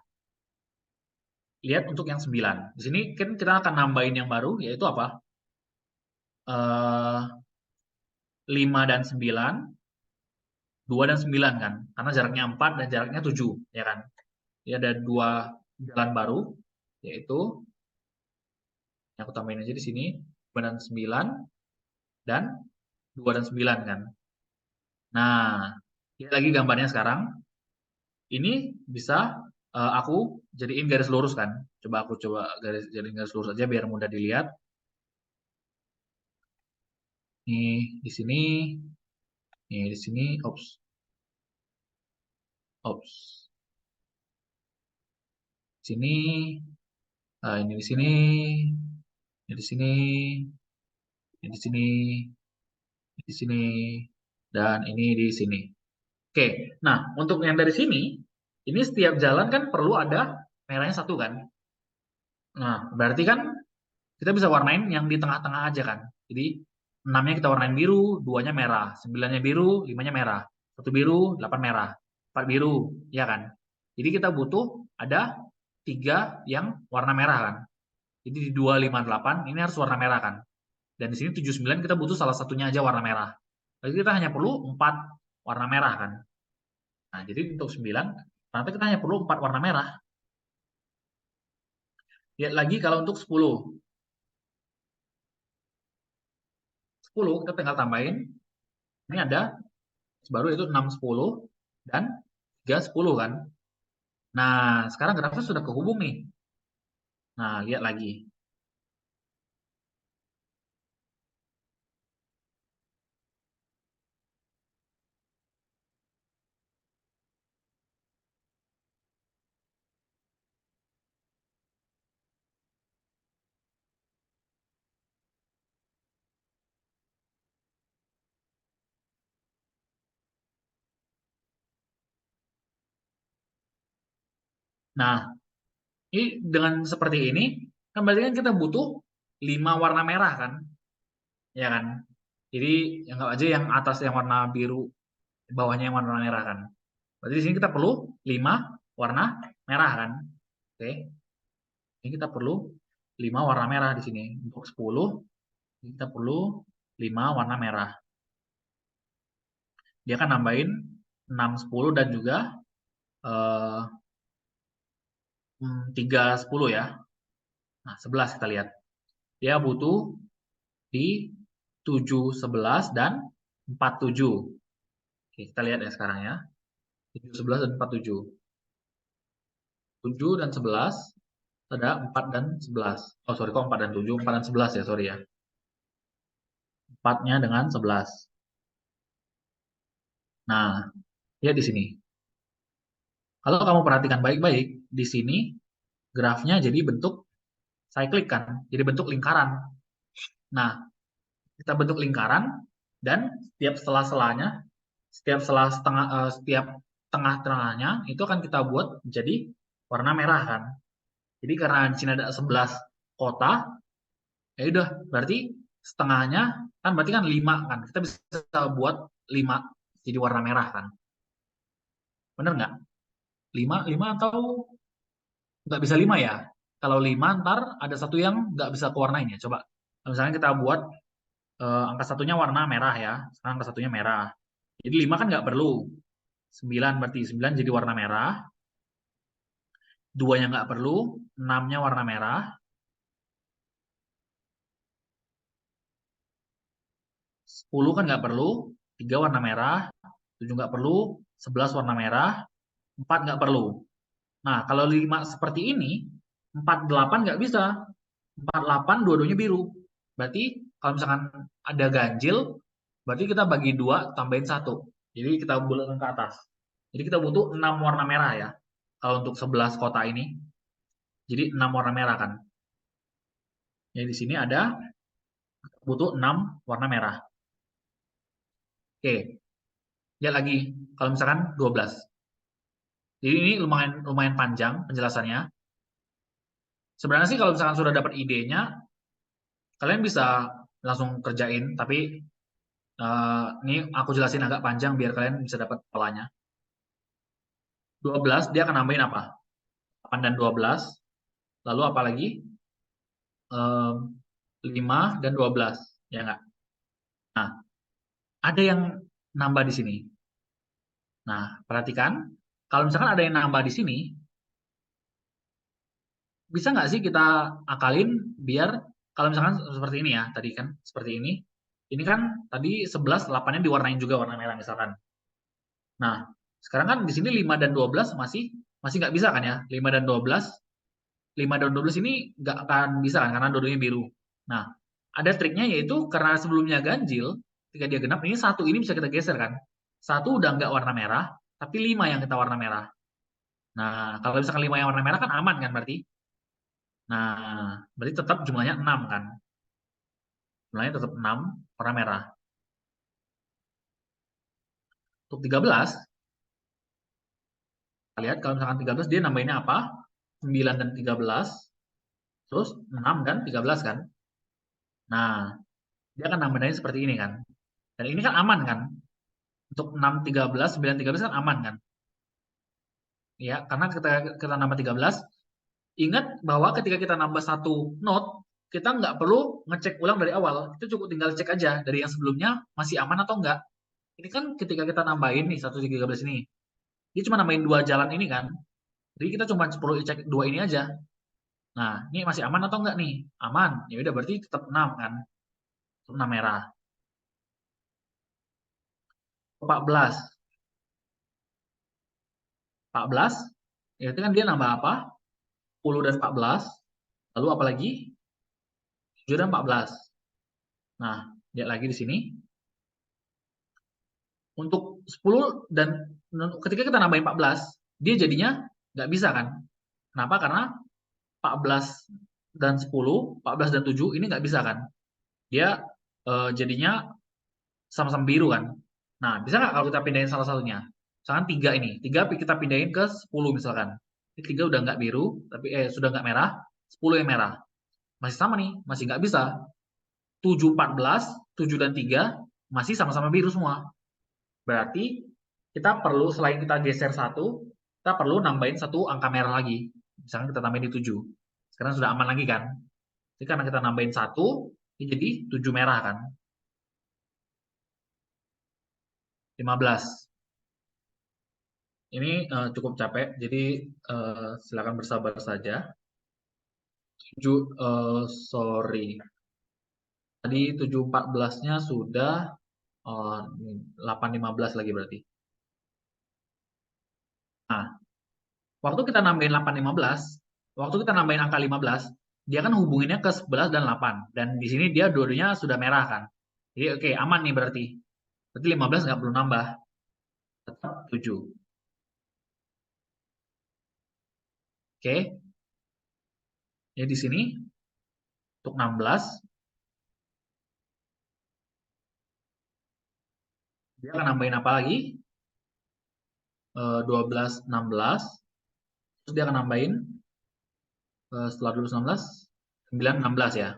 Lihat untuk yang 9. Di sini kan kita akan nambahin yang baru, yaitu apa? 5 dan 9, 2 dan 9 kan. Karena jaraknya 4 dan jaraknya 7, ya kan? Jadi ada 2 jalan baru, yaitu yang aku tambahin aja di sini, 2 dan 9 dan 2 dan 9 kan. Nah, lihat lagi gambarnya sekarang. Ini bisa aku jadiin garis lurus kan. Coba aku jadiin garis lurus aja biar mudah dilihat. Nih di sini, nih di sini, ops, ops, sini, ini di sini, ini di sini, ini di sini, ini di sini, dan ini di sini. Oke, nah untuk yang dari sini, ini setiap jalan kan perlu ada merahnya satu kan. Nah, berarti kan kita bisa warnain yang di tengah-tengah aja kan. Jadi 6-nya kita warnain biru, 2-nya merah, 9-nya biru, 5-nya merah. 1 biru, 8 merah. 4 biru, ya kan? Jadi kita butuh ada 3 yang warna merah kan. Jadi di 2, 5, 8 ini harus warna merah kan. Dan di sini 7, 9 kita butuh salah satunya aja warna merah. Jadi kita hanya perlu 4 warna merah kan. Nah, jadi untuk 9, ternyata kita hanya perlu 4 warna merah. Lihat lagi kalau untuk 10. 10 kita tinggal tambahin. Ini ada baru itu 6, 10 dan 3, 10 kan. Nah, sekarang grafnya sudah kehubung nih. Nah, lihat lagi. Nah, ini dengan seperti ini, kan berarti kan kita butuh 5 warna merah kan? Ya kan? Jadi, anggap aja yang atas yang warna biru, bawahnya yang warna merah kan? Berarti di sini kita perlu 5 warna merah kan? Oke. Ini kita perlu 5 warna merah di sini. Untuk 10, kita perlu 5 warna merah. Dia akan nambahin 6, 10 dan juga 3, 10 ya. Nah, 11 kita lihat. Dia butuh di 7, 11 dan 47. Oke, kita lihat ya sekarang ya. 7, 11 dan 47. 7 dan 11 ada 4 dan 11. Oh, sorry, kok 4 dan 7? 4 dan 11 ya, sorry ya. 4-nya dengan 11. Nah, lihat di sini. Kalau kamu perhatikan baik-baik, di sini grafnya jadi bentuk cyclic kan, jadi bentuk lingkaran. Nah, kita bentuk lingkaran dan setiap sela-selanya, setiap tengah-tengahnya itu akan kita buat jadi warna merah kan. Jadi karena di sini ada 11 kota, ya udah berarti setengahnya kan berarti kan 5 kan. Kita bisa buat 5 jadi warna merah kan. Bener nggak? 5 atau nggak bisa 5 ya? Kalau 5 ntar ada satu yang nggak bisa kewarnain ya. Coba misalnya kita buat angka satunya warna merah ya. Sekarang angka satunya merah. Jadi 5 kan nggak perlu. 9 berarti 9 jadi warna merah. 2-nya nggak perlu. 6-nya warna merah. 10 kan nggak perlu. 3 warna merah. 7 nggak perlu. 11 warna merah. 4 nggak perlu. Nah, kalau 5 seperti ini, 4, 8 nggak bisa. 48 dua-duanya biru. Berarti kalau misalkan ada ganjil, berarti kita bagi 2 tambahin 1. Jadi kita bulatkan ke atas. Jadi kita butuh 6 warna merah ya. Kalau untuk 11 kota ini. Jadi 6 warna merah kan. Ya di sini ada butuh 6 warna merah. Oke, lihat lagi kalau misalkan 12. Jadi ini lumayan lumayan panjang penjelasannya. Sebenarnya sih kalau misalkan sudah dapat idenya, kalian bisa langsung kerjain, tapi ini aku jelasin agak panjang biar kalian bisa dapat polanya. 12 dia akan nambahin apa? 8 dan 12. Lalu apa lagi? 5 dan 12. Ya enggak? Nah, ada yang nambah di sini. Nah, perhatikan. Kalau misalkan ada yang nambah di sini, bisa nggak sih kita akalin biar kalau misalkan seperti ini ya, tadi kan seperti ini. Ini kan tadi 11, 8-nya diwarnain juga warna merah misalkan. Nah, sekarang kan di sini 5 dan 12 masih masih nggak bisa kan ya? 5 dan 12, 5 dan 12 ini nggak akan bisa kan karena dua-duanya biru. Nah, ada triknya yaitu karena sebelumnya ganjil, ketika dia genap, ini satu ini bisa kita geser kan. Satu udah nggak warna merah, tapi 5 yang kita warna merah. Nah, kalau misalkan 5 yang warna merah kan aman kan berarti? Nah, berarti tetap jumlahnya 6 kan? Jumlahnya tetap 6 warna merah. Untuk 13, kita lihat kalau misalkan 13 dia nambahinnya apa? 9 dan 13, terus 6 dan 13 kan? Nah, dia akan nambahin seperti ini kan? Dan ini kan aman kan? Untuk 6, 13, 9, 13 kan aman kan? Ya, karena kita nambah 13, ingat bahwa ketika kita nambah satu note, kita nggak perlu ngecek ulang dari awal. Kita cukup tinggal cek aja dari yang sebelumnya masih aman atau enggak. Ini kan ketika kita nambahin nih 113 ini, dia cuma nambahin 2 jalan ini kan. Jadi kita cuma perlu cek 2 ini aja. Nah, ini masih aman atau enggak nih? Aman. Ya udah berarti tetap 6 kan. Tetap 6 merah. 14. 14, ya itu kan dia nambah apa? 10 dan 14. Lalu apa lagi? 7 dan 14. Nah, lihat lagi di sini. Untuk 10 dan ketika kita nambahin 14, dia jadinya nggak bisa kan? Kenapa? Karena 14 dan 10, 14 dan 7 ini nggak bisa kan? Dia jadinya sama-sama biru kan? Nah, bisa nggak kalau kita pindahin salah satunya? Misalkan 3 ini, 3 kita pindahin ke 10 misalkan. Ini 3 udah nggak biru, tapi sudah nggak merah, 10 yang merah. Masih sama nih, masih nggak bisa. 7, 14, 7 dan 3 masih sama-sama biru semua. Berarti kita perlu selain kita geser satu, kita perlu nambahin satu angka merah lagi. Misalkan kita tambahin di 7. Sekarang sudah aman lagi kan? Jadi karena kita nambahin satu, ini jadi 7 merah kan? 15. Ini cukup capek, jadi silakan bersabar saja. 7, sorry. Tadi 7.14-nya sudah 8.15 lagi berarti. Nah, waktu kita nambahin 8.15, waktu kita nambahin angka 15, dia kan hubunginnya ke 11 dan 8. Dan di sini dia dua-duanya sudah merah kan. Jadi oke, aman nih berarti. Berarti 15 nggak perlu nambah. Tetap 7. Oke. Ya di sini untuk 16, dia akan nambahin apa lagi? 12, 16. Terus dia akan nambahin setelah 12, 16, 9, 16 ya.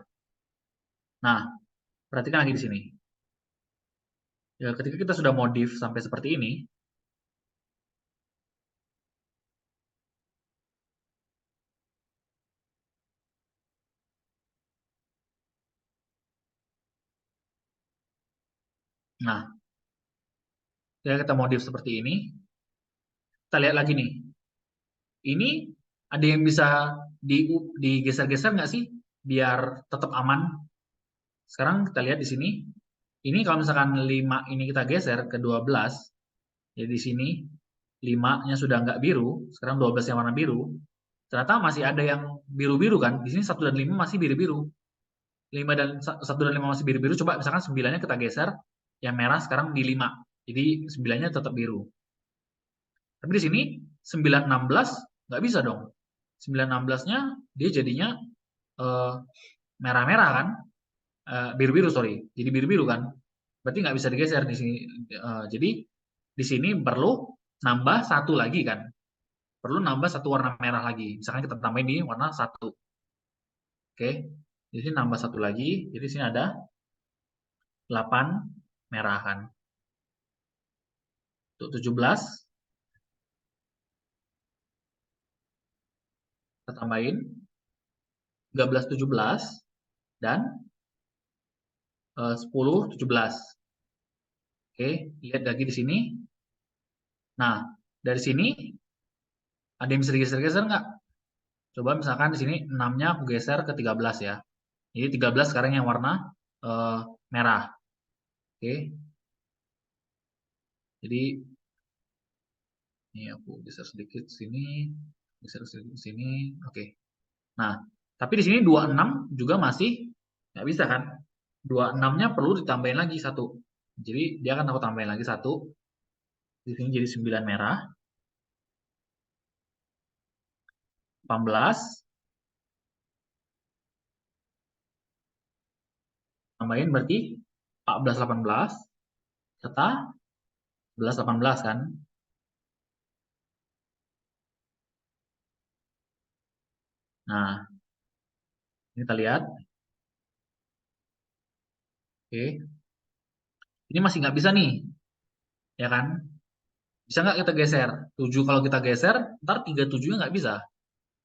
Nah, perhatikan lagi di sini. Ya, ketika kita sudah modif sampai seperti ini, nah, ketika kita modif seperti ini, kita lihat lagi nih. Ini ada yang bisa digeser-geser nggak sih? Biar tetap aman. Sekarang kita lihat di sini. Ini kalau misalkan 5 ini kita geser ke 12, jadi di sini 5-nya sudah nggak biru, sekarang 12 yang warna biru. ternyata masih ada yang biru-biru kan. Di sini 1 dan 5 masih biru-biru. 5 dan 1 dan 5 masih biru-biru. Coba misalkan 9-nya kita geser, yang merah sekarang di 5. Jadi 9-nya tetap biru. Tapi di sini 9, 16 nggak bisa dong. 9, 16-nya dia jadinya eh, merah-merah kan. Biru-biru, sorry. Jadi biru-biru kan. Berarti nggak bisa digeser di sini. Jadi di sini perlu nambah satu lagi kan. Perlu nambah satu warna merah lagi. Misalkan kita tambahin di warna 1. Oke. Di sini nambah satu lagi. Jadi di sini ada 8 merah kan. Untuk 17 kita tambahin 13, 17 dan 10, 17. Oke, lihat lagi di sini. Nah, dari sini ada yang bisa digeser-geser nggak? Coba misalkan di sini 6-nya aku geser ke 13 ya. Jadi 13 sekarang yang warna merah. Oke. Jadi ini aku geser sedikit sini, geser sedikit sini. Oke. Nah, tapi di sini 26 juga masih nggak bisa kan? 26-nya perlu ditambahin lagi satu. Jadi dia akan aku tambahin lagi satu. Di sini jadi 9 merah. 18 tambahin berarti 14, 18 serta 11, 18 kan. Nah, ini kita lihat. Oke. Ini masih nggak bisa nih, ya kan? Bisa nggak kita geser? 7 kalau kita geser, ntar 37-nya nggak bisa.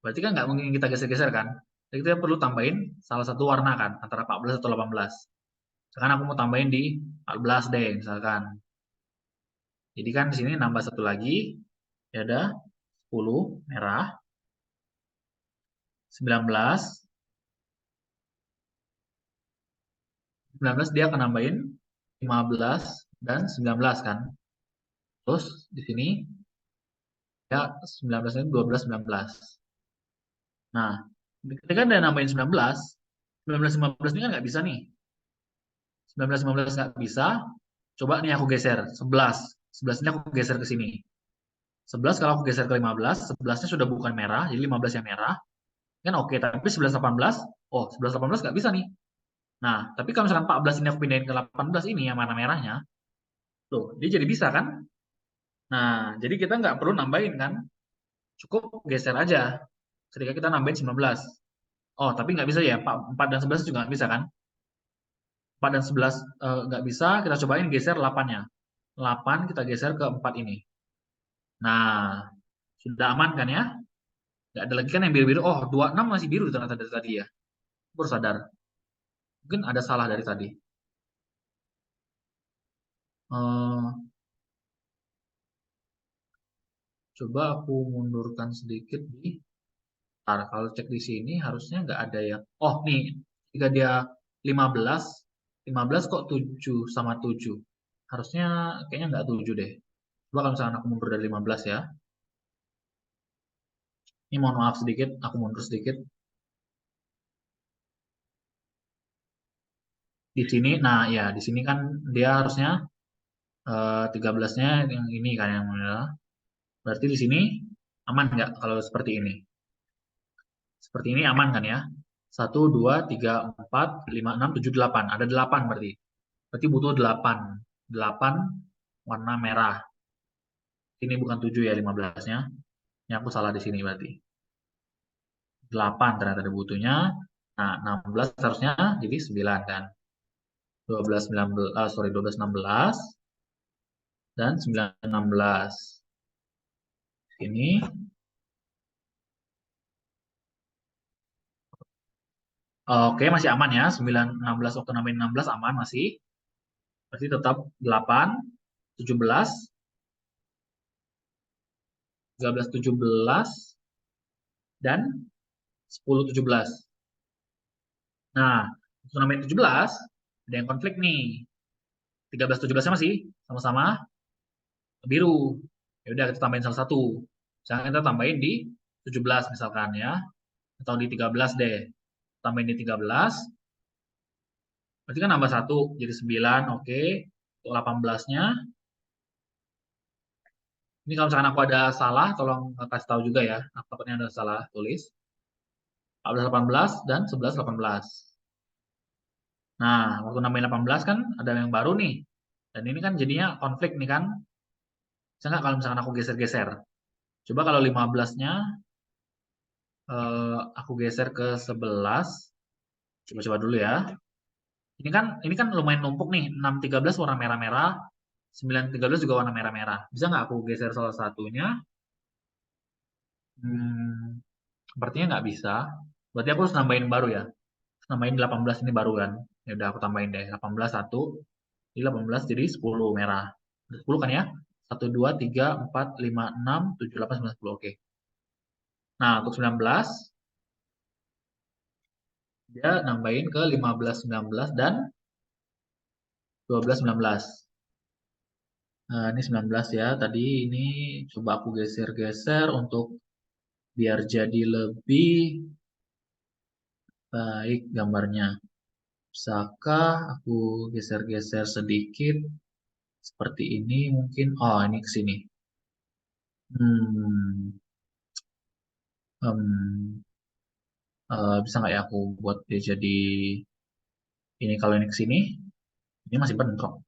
Berarti kan nggak mungkin kita geser-geser kan? Jadi kita perlu tambahin salah satu warna kan, antara 14 atau 18. Misalkan aku mau tambahin di 14 deh, misalkan. Jadi kan di sini nambah satu lagi, ya ada 10 merah, 19, 19 dia akan nambahin 15 dan 19 kan. Terus di sini ya 19 ini 12, 19. Nah, ketika dia nambahin 19, 19, 15 ini kan nggak bisa nih. 19, 15 nggak bisa. Coba nih aku geser. 11. 11 ini aku geser ke sini. 11 kalau aku geser ke 15, 11-nya sudah bukan merah, jadi 15 yang merah. Kan oke, tapi 11, 18, oh 11, 18 nggak bisa nih. Nah, tapi kalau misalkan 14 ini aku pindahin ke 18 ini yang mana merahnya, tuh, dia jadi bisa kan? Nah, jadi kita nggak perlu nambahin kan? Cukup geser aja ketika kita nambahin 19. Oh, tapi nggak bisa ya, 4 dan 11 juga nggak bisa kan? 4 dan 11 nggak bisa, kita cobain geser 8-nya. 8 kita geser ke 4 ini. Nah, sudah aman kan ya? Nggak ada lagi kan yang biru-biru. Oh, 26 masih biru ternyata dari tadi ya. Baru sadar. Mungkin ada salah dari tadi. Eh, coba aku mundurkan sedikit di. Ntar, kalau cek di sini harusnya nggak ada yang. Oh, nih. Jika dia 15, 15 kok 7 sama 7. Harusnya kayaknya nggak 7 deh. Coba kalau misalnya aku mundur dari 15 ya. Ini mohon maaf sedikit, aku mundur sedikit. Di sini, nah ya, di sini kan dia harusnya 13-nya yang ini kan yang mulia. Berarti di sini aman nggak kalau seperti ini? Seperti ini aman kan ya? 1, 2, 3, 4, 5, 6, 7, 8. Ada 8 berarti. Berarti butuh 8. 8 warna merah. Ini bukan 7 ya 15-nya. Ini aku salah di sini berarti. 8 ternyata ada butuhnya. Nah, 16 harusnya jadi 9 kan. 12, 19, sorry, 12, 16 dan 9, 16. Ini oke, masih aman ya. 9, 16 waktu nambahin 16 aman masih. Berarti tetap 8, 17, 13, 17 dan 10, 17. Nah, waktu nambahin 17 ada yang konflik nih. 13, 17-nya masih sama-sama biru. Ya udah kita tambahin salah satu. Misalnya kita tambahin di 17 misalkan ya. Atau di 13 deh. Tambahin di 13. Berarti kan nambah 1 jadi 9, oke. Untuk 18-nya. Ini kalau misalkan aku ada salah, tolong kasih tahu juga ya. Aku takutnya ada salah tulis. 14, 18 dan 11, 18. Nah, waktu nambahin 18 kan ada yang baru nih. Dan ini kan jadinya konflik nih kan. Bisa nggak kalau misalkan aku geser-geser? Coba kalau 15-nya aku geser ke 11. Coba-coba dulu ya. Ini kan lumayan numpuk nih. 6, 13 warna merah-merah. 9, 13 juga warna merah-merah. Bisa nggak aku geser salah satunya? Hmm, sepertinya nggak bisa. Berarti aku harus nambahin baru ya. Terus nambahin 18 ini baru kan. Ya udah aku tambahin deh. 18 1. Jadi 18 jadi 10 merah. Udah 10 kan ya? 1, 2, 3, 4, 5, 6, 7, 8, 9, 10. Oke. Nah, untuk 19, dia nambahin ke 15, 19, dan 12, 19. Nah, ini 19 ya. Tadi ini coba aku geser-geser untuk biar jadi lebih baik gambarnya. Bisakah aku geser-geser sedikit seperti ini mungkin? Oh, ini ke sini. Hmm, hmm, bisa nggak ya aku buat dia jadi ini, kalau ini ke sini, ini masih bentrok.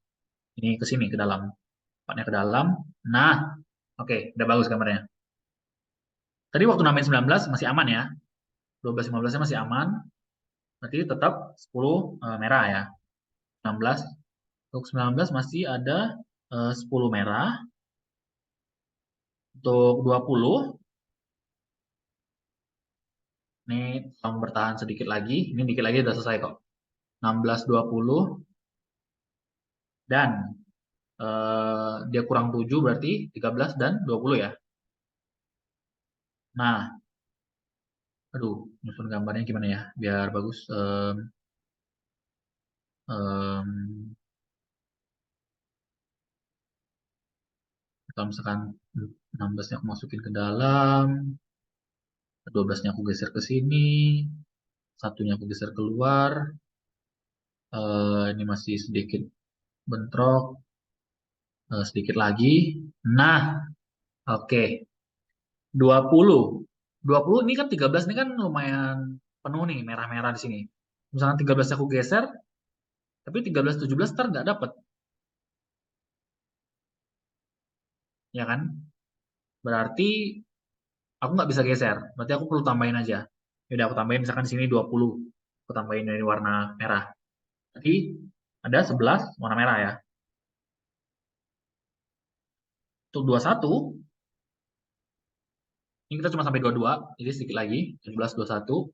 Ini ke sini, ke dalam. Tempatnya ke dalam. Nah, oke, udah bagus gambarnya. Tadi waktu nambahin 19 masih aman ya. 12, 15-nya masih aman. Berarti tetap 10 merah ya. 19. Untuk 19 masih ada 10 merah. Untuk 20, ini tolong bertahan sedikit lagi. Ini dikit lagi udah selesai kok. 16, 20, dan dia kurang 7 berarti 13 dan 20 ya. Nah, aduh, nyusun gambarnya gimana ya biar bagus. Em, Kalau misalkan 16-nya aku masukin ke dalam, 12-nya aku geser ke sini, satunya aku geser keluar, ini masih sedikit bentrok, sedikit lagi. Nah, oke. 20. 20 ini kan 13 ini kan lumayan penuh nih, merah-merah di sini. Misalkan 13 aku geser, tapi 13, 17 ntar nggak dapet, ya kan? Berarti aku nggak bisa geser. Berarti aku perlu tambahin aja. Yaudah aku tambahin misalkan di sini 20. Aku tambahin dari warna merah. Jadi ada 11 warna merah ya. Untuk 21, ini kita cuma sampai 22, jadi sedikit lagi. 17, 21,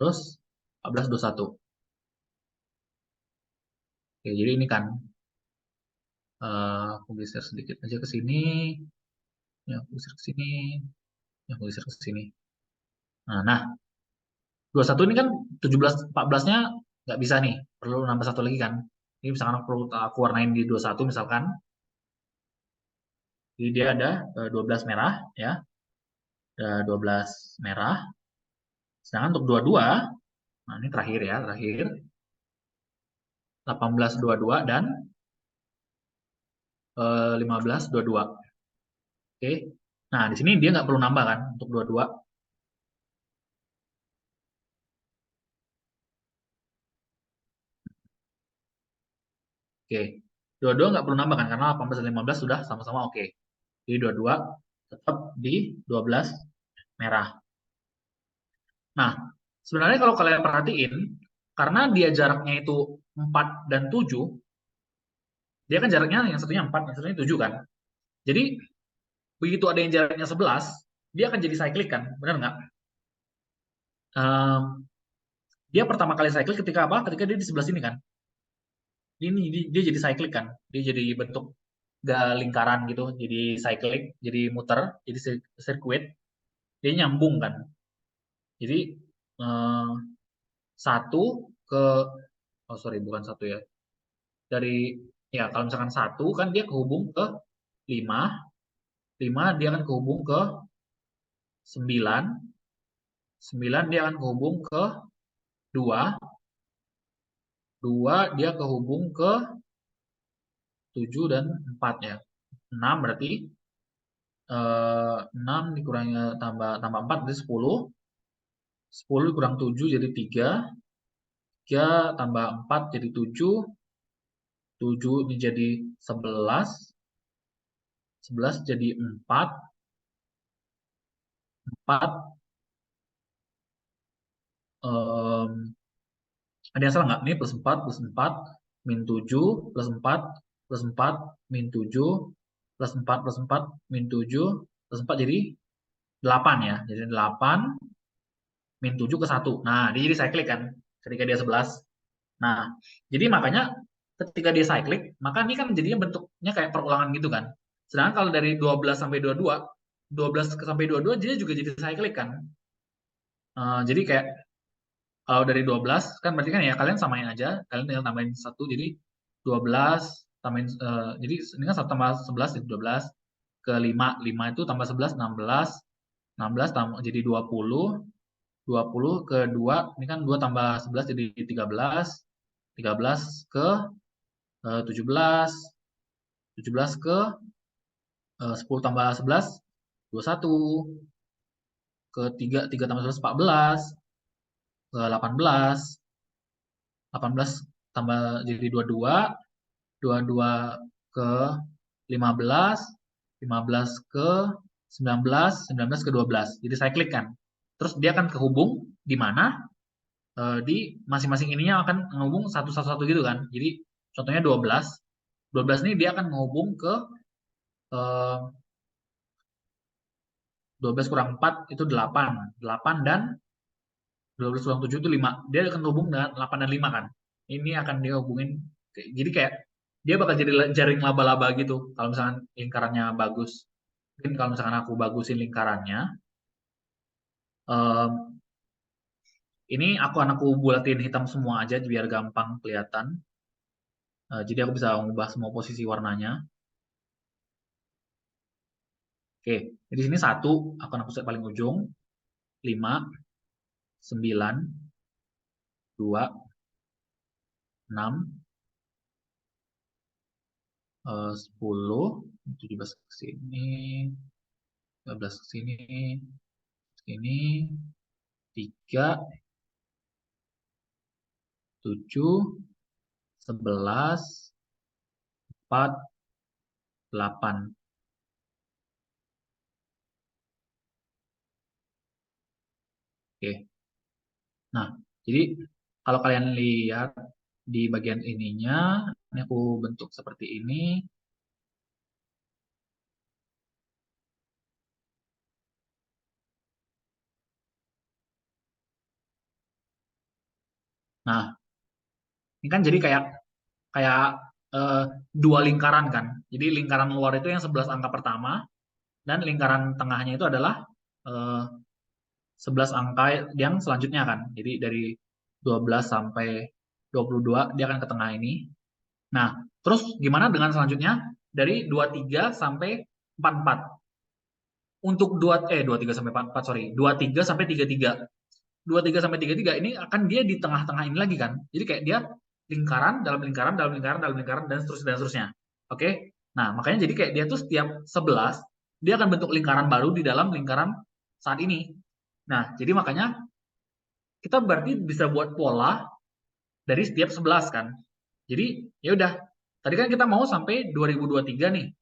terus 14, 21. Oke, jadi ini kan aku geser sedikit aja ke sini, ya aku geser ke sini, ya aku geser ke sini. Nah, 21 ini kan 17, 14-nya nggak bisa nih, perlu nambah satu lagi kan. Ini misalkan aku perlu aku warnain di 21 misalkan. Jadi dia ada 12 merah ya, ada 12 merah. Sedangkan untuk 22, nah ini terakhir ya, terakhir 18, 22 dan 15, 22. Oke. Nah, di sini dia nggak perlu nambah kan untuk 22. Oke. 22 nggak perlu nambah kan karena 18 dan 15 sudah sama-sama oke. Jadi 22 tetap di 12 merah. Nah, sebenarnya kalau kalian perhatiin, karena dia jaraknya itu 4 dan 7, dia kan jaraknya yang satunya 4, yang satunya 7 kan. Jadi, begitu ada yang jaraknya 11, dia akan jadi cyclic kan, benar nggak? Ehm, dia pertama kali cyclic ketika apa? Ketika dia di sebelah sini kan. Ini dia jadi cyclic kan. Dia jadi bentuk lingkaran gitu, jadi cyclic, jadi muter, jadi sirkuit. Dia nyambung kan. Jadi eh, satu ke, oh sorry bukan satu ya. Dari, ya kalau misalkan satu kan dia kehubung ke 5, 5 dia akan kehubung ke 9, 9 dia akan kehubung ke 2, 2 dia kehubung ke 7 dan 4 ya. 6 berarti 6 dikurangi tambah 4 berarti 10. 10 kurang 7 jadi 3. 3 tambah 4 jadi 7. 7 ini jadi 11. 11 jadi 4. 4 ada yang salah nggak? Ini plus 4 min 7 plus 4 plus 4 min 7 plus 4 plus 4 min 7 plus 4 jadi 8 ya. Jadi 8 min 7 ke 1. Nah, dia jadi cyclic kan ketika dia 11. Nah, jadi makanya ketika dia cyclic, maka ini kan jadinya bentuknya kayak perulangan gitu kan. Sedangkan kalau dari 12 sampai 22, 12 sampai 22 dia juga jadi cyclic kan. Jadi kayak kalau dari 12 kan berarti kan ya kalian samain aja, kalian tinggal tambahin 1 jadi 12 tambahin jadi ini kan 1 tambah 11 jadi 12 ke 5, 5 itu tambah 11 16, 16 tambah jadi 20, 20 ke 2 ini kan 2 tambah 11 jadi 13, 13 ke 17, 17 ke 10 tambah 11 21, ke 3 3 tambah 11 14, ke 18, 18 tambah jadi 22, 22 ke 15, 15 ke 19, 19 ke 12. Jadi saya klik kan. Terus dia akan kehubung di mana di masing-masing ininya akan menghubung satu gitu kan. Jadi contohnya 12. 12 ini dia akan menghubung ke 12 kurang 4 itu 8. 8 dan 12 kurang 7 itu 5. Dia akan hubung dengan 8 dan 5 kan. Ini akan dia hubungin. Jadi kayak dia bakal jadi jaring laba-laba gitu. Kalau misalkan lingkarannya bagus. Mungkin kalau misalkan aku bagusin lingkarannya. Ini aku bulatin hitam semua aja biar gampang kelihatan. Jadi aku bisa mengubah semua posisi warnanya. Oke, di sini 1 akan aku set paling ujung. 5, 9, 2, 6, 10, 17 ke sini, 12 ke sini, sini, 3, 7, 11, 4, 8. Oke. Nah, jadi kalau kalian lihat di bagian ininya, ini aku bentuk seperti ini. Nah, ini kan jadi kayak kayak eh, dua lingkaran kan. Jadi lingkaran luar itu yang 11 angka pertama dan lingkaran tengahnya itu adalah eh, 11 angka yang selanjutnya kan. Jadi dari 12 sampai 22 dia akan ke tengah ini. Nah, terus gimana dengan selanjutnya? Dari 23 sampai 44. Untuk 23 sampai 44, sorry. 23 sampai 33. 23 sampai 33 ini akan dia di tengah-tengah ini lagi kan. Jadi kayak dia lingkaran, dalam lingkaran, dalam lingkaran, dalam lingkaran, dan seterusnya, dan seterusnya. Oke? Nah, makanya jadi kayak dia tuh setiap 11, dia akan bentuk lingkaran baru di dalam lingkaran saat ini. Nah, jadi makanya kita berarti bisa buat pola dari setiap 11 kan. Jadi, ya udah. Tadi kan kita mau sampai 2023 nih.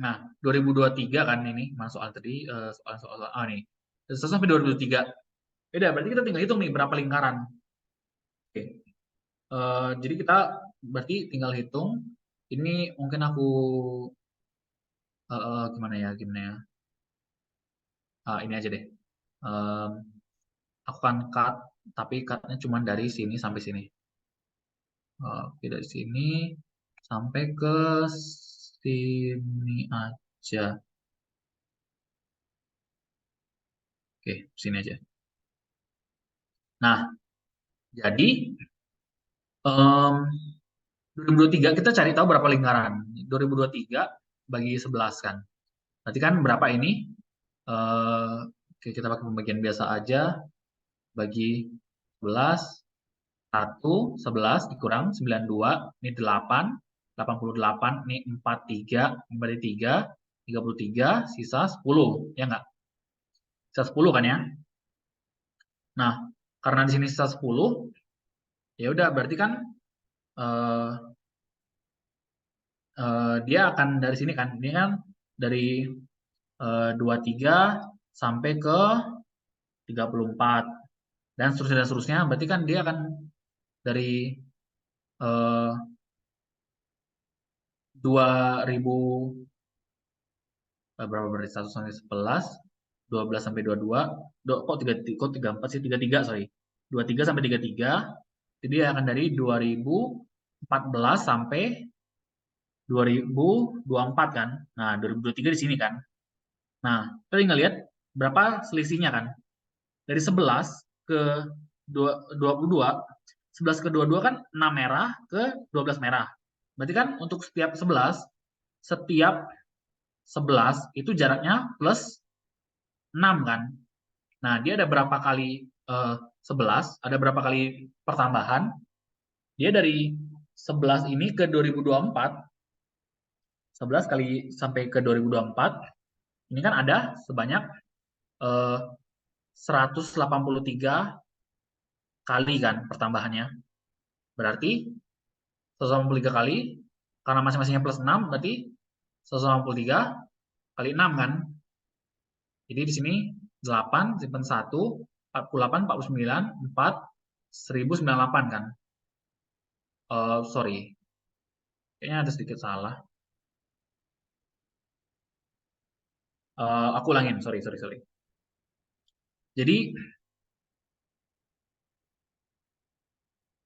Nah, 2023 kan ini, masuk soal tadi, soal nih. Sampai 2023. Ya udah, berarti kita tinggal hitung nih berapa lingkaran. Oke. Jadi kita berarti tinggal hitung. Ini mungkin aku gimana ya? Ini aja deh. Um, aku kan cut, tapi cutnya cuma dari sini sampai sini. Oke, dari sini sampai ke sini aja. Oke, sini aja. Nah, jadi 2023 kita cari tahu berapa lingkaran. 2023 bagi 11 kan. Berarti kan berapa ini? Oke, kita pakai pembagian biasa aja. Bagi 11, 11 dikurang 92, ini 8, 88, ini 43, ini berarti 3, 33, sisa 10, ya nggak? Sisa 10 kan ya? Nah, karena di sini sisa 10, ya udah berarti kan eh, dia akan dari sini kan, ini kan dari 23 sampai ke 34 dan seterusnya, berarti kan dia akan dari eh, 2000 berapa berarti 1 sampai 11, 12 sampai 22, kok 3 kok 34 sih, 33 sorry. 23 sampai 33, jadi dia akan dari 2014 sampai 2024 kan. Nah, 2023 di sini kan. Nah, kita tinggal lihat berapa selisihnya kan. Dari 11 ke 22, 11 ke 22 kan 6 merah ke 12 merah. Berarti kan untuk setiap 11 itu jaraknya plus 6 kan. Nah, dia ada berapa kali 11, ada berapa kali pertambahan. Dia dari 11 ini ke 2024, 11 kali sampai ke 2024, ini kan ada sebanyak 183 kali kan pertambahannya. Berarti 183 kali, karena masing-masingnya plus 6, berarti 183 kali 6 kan. Jadi di sini 8, simpan 1, 48, 49, 4, 1098 kan. Sorry, kayaknya ada sedikit salah. Aku ulangin, sorry. Jadi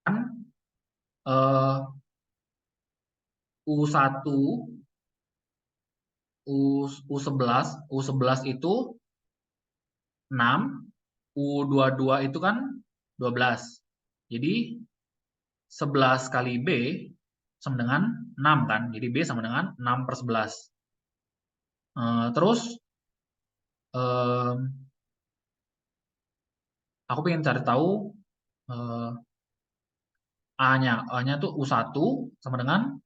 kan U1, U11, U11 itu 6, U22 itu kan 12. Jadi 11 kali B sama dengan 6 kan. Jadi B sama dengan 6/11. Terus aku pengen cari tahu A-nya. A-nya tuh U1 sama dengan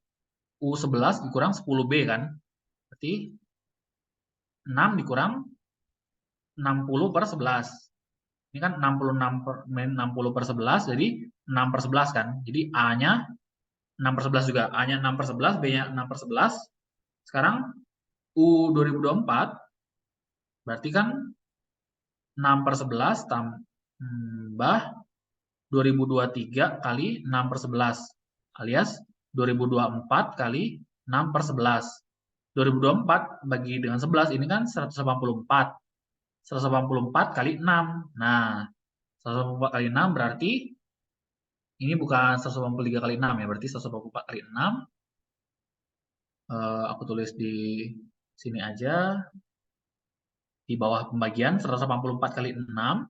U11 dikurang 10B kan. Berarti 6 dikurang 60/11. Ini kan 60/11, jadi 6/11 kan. Jadi A-nya 6/11 juga. A-nya 6/11, B-nya 6/11. Sekarang U2024 berarti kan 6/11 tambah 2023 kali 6/11 alias 2024 kali 6/11. 2024 bagi dengan 11 ini kan 184. 184 kali 6. Nah, 184 kali 6 berarti ini bukan 183 kali 6 ya, berarti 184 kali 6. Aku tulis di sini aja. Di bawah pembagian 184 kali 6.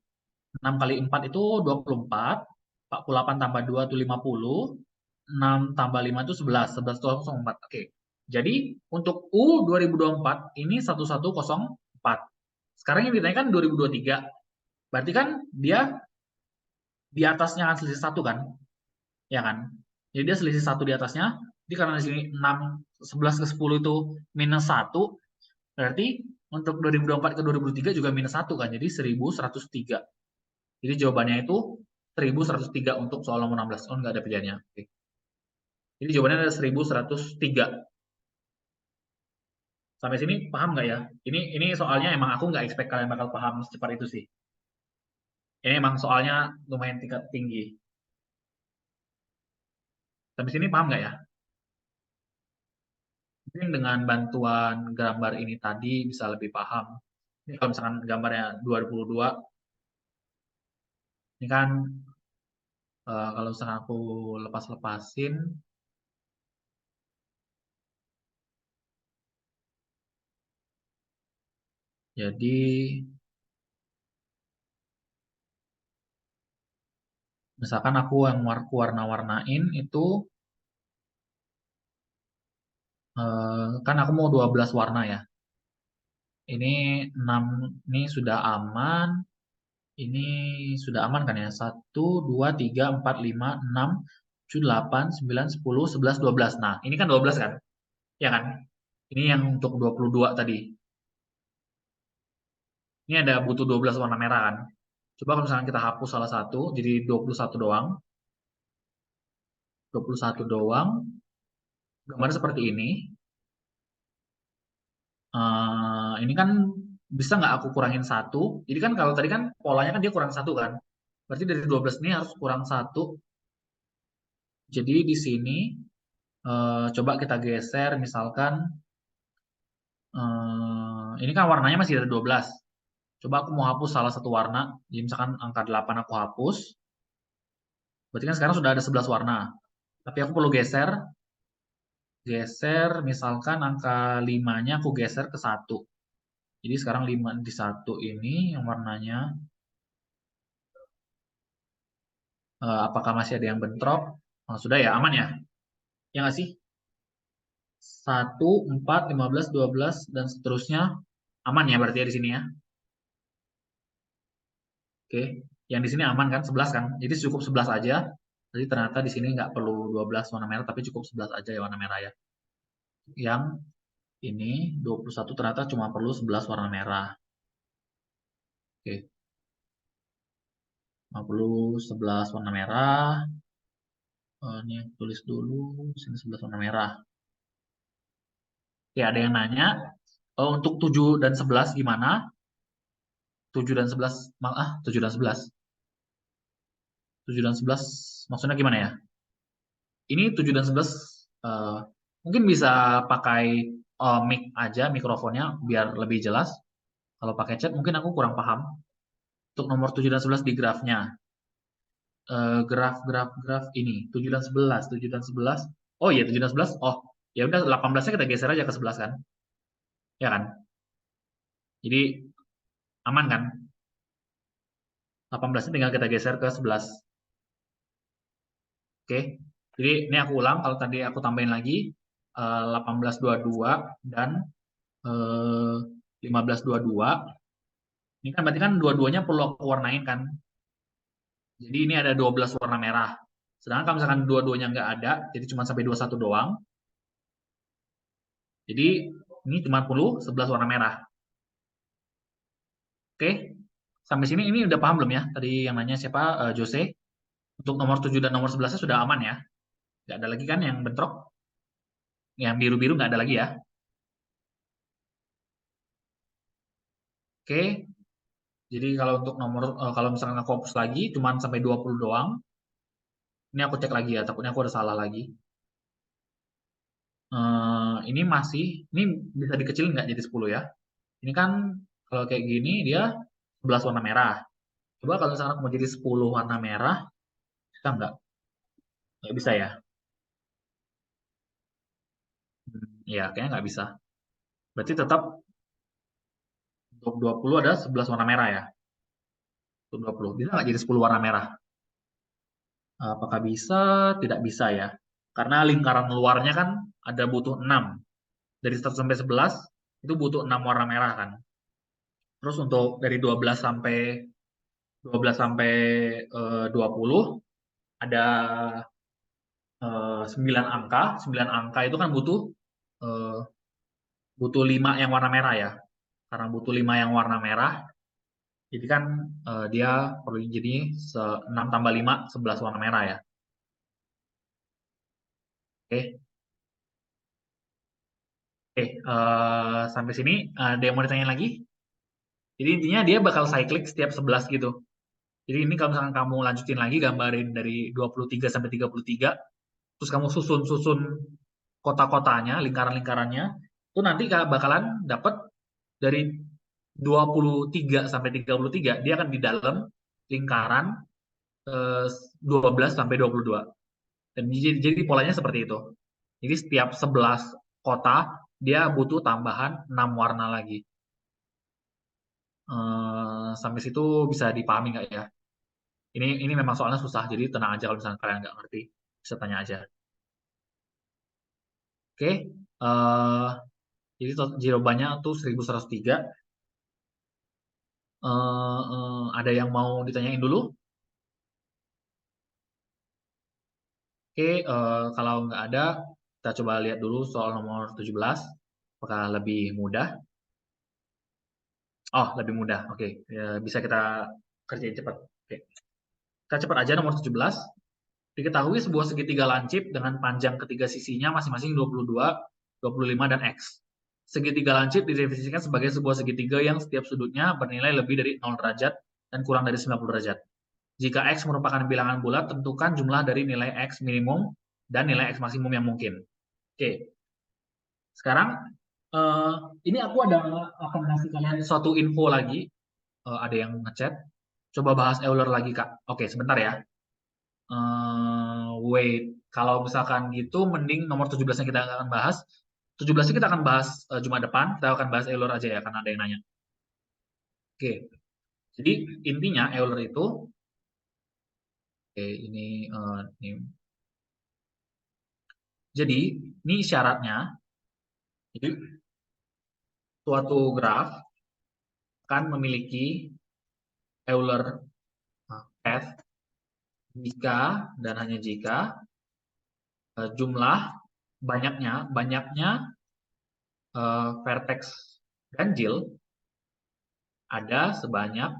6 kali 4 itu 24. 48 tambah 2 itu 50. 6 tambah 5 itu 11. 11 itu 104. Oke. Jadi untuk U 2024 ini 1104. Sekarang yang ditanyakan 2023. Berarti kan dia di atasnya kan selisih 1 kan? Ya kan? Jadi dia selisih 1 di atasnya. Jadi karena di sini 6, 11 ke 10 itu minus 1. Berarti untuk 2024 ke 2023 juga minus 1 kan? Jadi 1103. Jadi jawabannya itu 1103 untuk soal nomor 16. Oh, nggak ada pilihannya. Oke. Jadi jawabannya ada 1103. Sampai sini paham nggak ya? Ini soalnya emang aku nggak expect kalian bakal paham secepat itu sih. Ini emang soalnya lumayan tingkat tinggi. Sampai sini paham nggak ya? Mungkin dengan bantuan gambar ini tadi bisa lebih paham. Ini kalau misalkan gambarnya 2022, ini kan kalau misalkan aku lepas-lepasin, jadi misalkan aku yang warna-warnain itu kan aku mau 12 warna ya. Ini 6, ini sudah aman. Ini sudah aman kan ya? 1, 2, 3, 4, 5, 6, 7, 8, 9, 10, 11, 12. Nah, ini kan 12 kan? Ya kan? Ini yang untuk 22 tadi. Ini ada butuh 12 warna merah kan? Coba kalau misalnya kita hapus salah satu, jadi 21 doang. 21 doang. Gambar seperti ini. Ini kan bisa nggak aku kurangin satu? Jadi kan kalau tadi kan polanya kan dia kurang satu kan? Berarti dari 12 ini harus kurang satu. Jadi di sini coba kita geser misalkan ini kan warnanya masih ada 12. Coba aku mau hapus salah satu warna. Jadi misalkan angka 8 aku hapus. Berarti kan sekarang sudah ada 11 warna. Tapi aku perlu geser. Geser misalkan angka 5-nya aku geser ke satu. Jadi sekarang 5 di satu ini yang warnanya apakah masih ada yang bentrok? Oh, sudah ya, aman ya? Ya nggak sih? 1, 4, 15, 12 dan seterusnya aman ya berarti ya di sini ya. Oke, yang di sini aman kan? 11 kan? Jadi cukup 11 aja. Jadi ternyata di sini nggak perlu 12 warna merah, tapi cukup 11 aja ya warna merah ya. Yang ini 21 ternyata cuma perlu 11 warna merah. Oke, 11 warna merah. Ini tulis dulu, sini 11 warna merah. Ya, ada yang nanya, untuk 7 dan 11 gimana? 7 dan 11, 7 dan 11. 7 dan 11 maksudnya gimana ya? Ini 7 dan 11 eh, mungkin bisa pakai mic aja, mikrofonnya biar lebih jelas. Kalau pakai chat mungkin aku kurang paham. Untuk nomor 7 dan 11 di grafnya. Graf ini 7 dan 11, 7 dan 11. Oh iya 7 dan 11. Oh, ya udah 18-nya kita geser aja ke 11 kan? Ya kan? Jadi aman kan? 18-nya tinggal kita geser ke 11. Oke. Jadi ini aku ulang kalau tadi aku tambahin lagi 1822 dan 1522. Ini kan berarti kan dua-duanya perlu aku warnain kan. Jadi ini ada 12 warna merah. Sedangkan kalau misalkan dua-duanya nggak ada, jadi cuma sampai 21 doang. Jadi ini cuma perlu 11 warna merah. Oke. Sampai sini ini udah paham belum ya? Tadi yang nanya siapa? Jose. Untuk nomor 7 dan nomor 11-nya sudah aman ya? Nggak ada lagi kan yang bentrok? Yang biru-biru nggak ada lagi ya? Oke. Jadi kalau untuk nomor, kalau misalkan aku hapus lagi, cuma sampai 20 doang. Ini aku cek lagi ya, takutnya aku ada salah lagi. Ini masih, ini bisa dikecilin nggak jadi 10 ya? Ini kan kalau kayak gini dia 11 warna merah. Coba kalau misalkan aku mau jadi 10 warna merah, bisa nggak? Nggak bisa ya? Ya, kayaknya nggak bisa. Berarti tetap untuk 20 ada 11 warna merah ya? Untuk 20. Bisa nggak jadi 10 warna merah? Apakah bisa? Tidak bisa ya. Karena lingkaran luarnya kan ada butuh 6. Dari 1 sampai 11 itu butuh 6 warna merah kan. Terus untuk dari 12 sampai 20 ada 9 angka. 9 angka itu kan eh, butuh 5 yang warna merah ya. Karena butuh 5 yang warna merah, jadi kan dia perlu jadi 6 tambah 5 11 warna merah ya. Oke. Oke, sampai sini ada yang mau ditanya lagi? Jadi intinya dia bakal cyclic setiap 11 gitu. Jadi ini kalau misalkan kamu lanjutin lagi gambarin dari 23 sampai 33, terus kamu susun-susun kota-kotanya, lingkaran-lingkarannya, itu nanti bakalan dapat dari 23 sampai 33, dia akan di dalam lingkaran eh, 12 sampai 22. Dan jadi polanya seperti itu. Jadi setiap 11 kota, dia butuh tambahan 6 warna lagi. Sampai situ bisa dipahami nggak ya? Ini memang soalnya susah, jadi tenang aja kalau misalnya kalian nggak ngerti, bisa tanya aja. Oke, Jadi jawabannya tuh 1103. Ada yang mau ditanyain dulu? Oke, kalau nggak ada, kita coba lihat dulu soal nomor 17. Apakah lebih mudah? Oh, lebih mudah. Oke, ya, bisa kita kerjain cepat. Oke. Kita cepat aja nomor 17. Diketahui sebuah segitiga lancip dengan panjang ketiga sisinya masing-masing 22, 25, dan X. Segitiga lancip didefinisikan sebagai sebuah segitiga yang setiap sudutnya bernilai lebih dari 0 derajat dan kurang dari 90 derajat. Jika X merupakan bilangan bulat, tentukan jumlah dari nilai X minimum dan nilai X maksimum yang mungkin. Oke, sekarang eh, ini aku akan kasih kalian suatu info lagi. Ada yang ngechat. Coba bahas Euler lagi, Kak. Oke, sebentar ya. Wait, kalau misalkan gitu, mending nomor 17 yang kita akan bahas. 17 kita akan bahas Jumat depan. Kita akan bahas Euler aja ya, karena ada yang nanya. Oke, jadi intinya Euler itu, oke, ini. Jadi, ini syaratnya. Jadi, suatu graf akan memiliki Euler path jika dan hanya jika jumlah banyaknya vertex ganjil ada sebanyak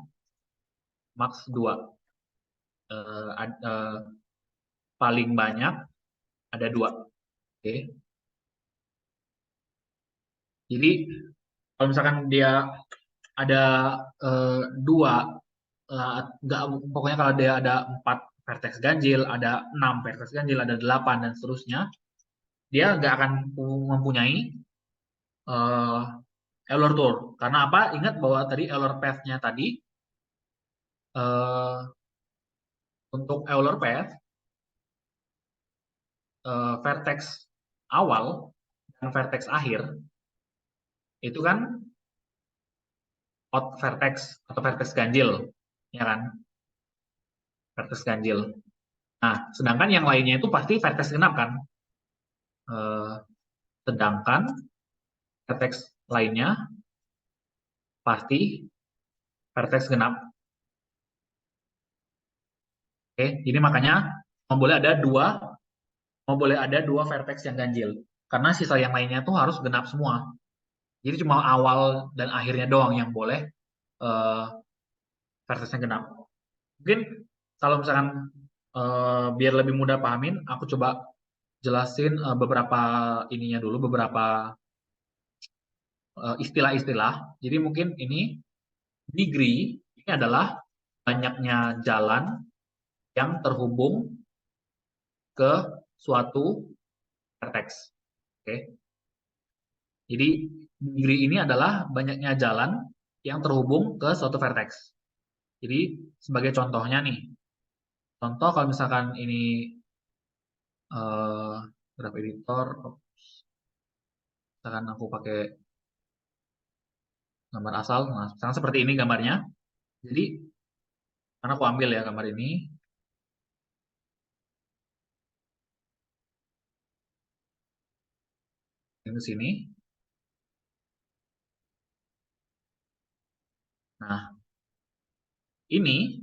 max 2. Paling banyak ada 2. Oke. Jadi kalau misalkan dia ada 2, nggak, pokoknya kalau dia ada 4 vertex ganjil, ada 6 vertex ganjil, ada 8 dan seterusnya, dia nggak akan mempunyai Euler tour. Karena apa? Ingat bahwa tadi Euler path-nya tadi, uh, untuk Euler path, vertex awal dan vertex akhir itu kan out vertex atau vertex ganjil, ya kan? Vertex ganjil. Nah, sedangkan yang lainnya itu pasti vertex genap kan? Sedangkan vertex lainnya pasti vertex genap. Oke, jadi makanya mau boleh ada dua vertex yang ganjil. Karena sisa yang lainnya tuh harus genap semua. Jadi cuma awal dan akhirnya doang yang boleh uh, vertexnya genap. Mungkin kalau misalkan biar lebih mudah pahamin, aku coba jelasin beberapa ininya dulu, beberapa istilah-istilah. Jadi mungkin ini degree ini adalah banyaknya jalan yang terhubung ke suatu vertex. Oke. Jadi degree ini adalah banyaknya jalan yang terhubung ke suatu vertex. Jadi sebagai contohnya nih, contoh kalau misalkan ini uh, graph editor, misalkan aku pakai gambar asal, nah misalkan seperti ini gambarnya. Jadi karena aku ambil ya gambar ini, ke sini. Nah, ini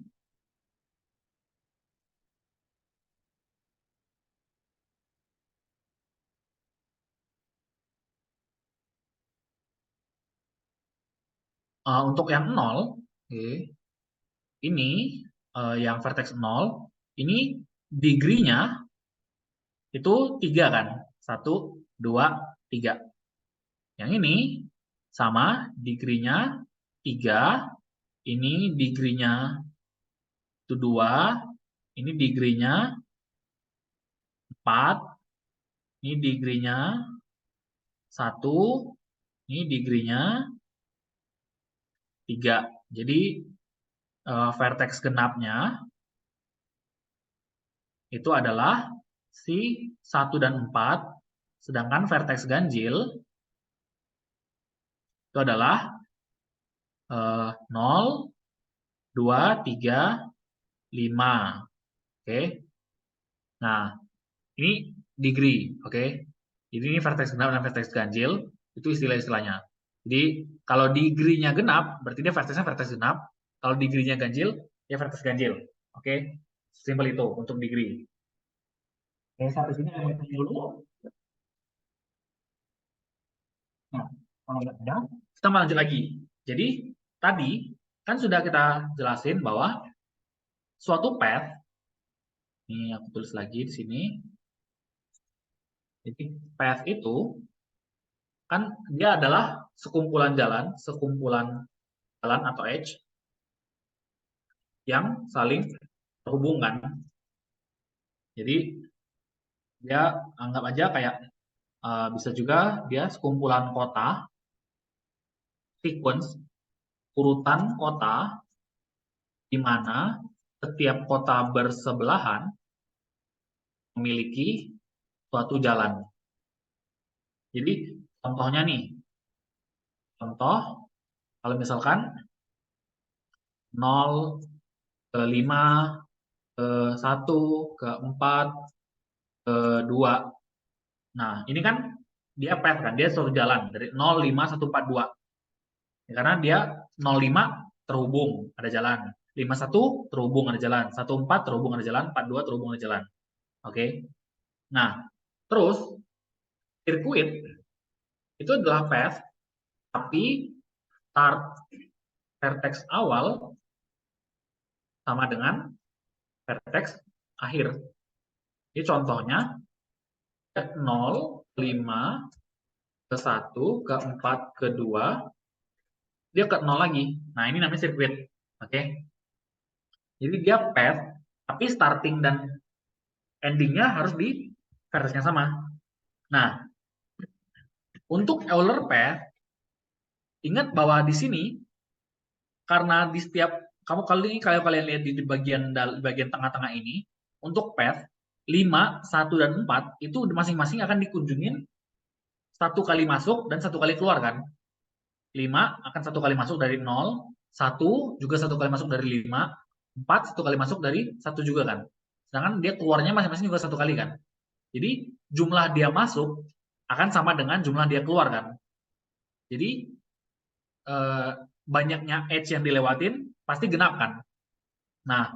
untuk yang 0, okay, ini yang vertex 0, ini degree-nya itu 3 kan? 1, 2, 3. Yang ini sama, degree-nya 3, ini degree-nya itu 2, ini degree-nya 4, ini degree-nya 1, ini degree-nya 3. Jadi vertex genapnya itu adalah si 1 dan 4, sedangkan vertex ganjil itu adalah 0, 2, 3, 5. Oke. Nah, ini degree, oke. Jadi ini vertex genap dan vertex ganjil. Itu istilah-istilahnya. Jadi kalau degree-nya genap, berarti dia vertexnya vertex genap. Kalau degree-nya ganjil, ya vertex ganjil. Oke, simpel itu untuk degree. Oke, sampai sini ada yang tanya dulu. Nah, kalau nggak ada, kita lanjut lagi. Jadi tadi kan sudah kita jelasin bahwa suatu path, ini aku tulis lagi di sini. Jadi path itu kan dia adalah sekumpulan jalan atau edge yang saling terhubungkan. Jadi dia anggap aja kayak bisa juga dia sekumpulan kota, sequence, urutan kota di mana setiap kota bersebelahan memiliki suatu jalan. Jadi contohnya nih, contoh kalau misalkan 0 ke 5 ke 1 ke 4 ke 2. Nah, ini kan dia path kan, dia suatu jalan dari 0, 5, 1, 4, 2. Ya, karena dia 05 terhubung, ada jalan. 51 terhubung, ada jalan. 14 terhubung, ada jalan. 42 terhubung, ada jalan. Oke. Nah, terus sirkuit itu adalah path, tapi start vertex awal sama dengan vertex akhir. Ini contohnya 0, 5, ke 1, ke 4, ke 2, dia ke 0 lagi. Nah, ini namanya sirkuit. Oke. Jadi dia path, tapi starting dan endingnya harus di vertexnya sama. Nah, untuk Euler path, ingat bahwa di sini karena di setiap kalau kalian lihat di bagian tengah-tengah ini, untuk path 5, 1 dan 4 itu masing-masing akan dikunjungin satu kali masuk dan satu kali keluar kan. 5 akan satu kali masuk dari 0, 1 juga satu kali masuk dari 5, 4 satu kali masuk dari 1 juga kan. Sedangkan dia keluarnya masing-masing juga satu kali kan. Jadi jumlah dia masuk akan sama dengan jumlah dia keluar kan. Jadi banyaknya edge yang dilewatin pasti genap kan. Nah,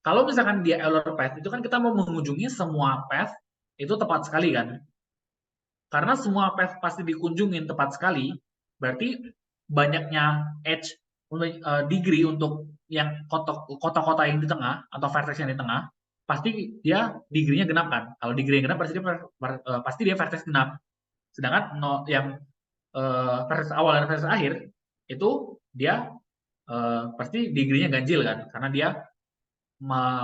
kalau misalkan dia Euler path itu kan kita mau mengunjungi semua path itu tepat sekali kan. Karena semua path pasti dikunjungin tepat sekali, berarti banyaknya edge degree untuk yang kota-kota yang di tengah atau vertex yang di tengah pasti dia degree-nya genap kan. Kalau degree yang genap pasti dia vertex genap. Sedangkan yang vertex awal dan vertex akhir itu dia pasti degree-nya ganjil kan, karena dia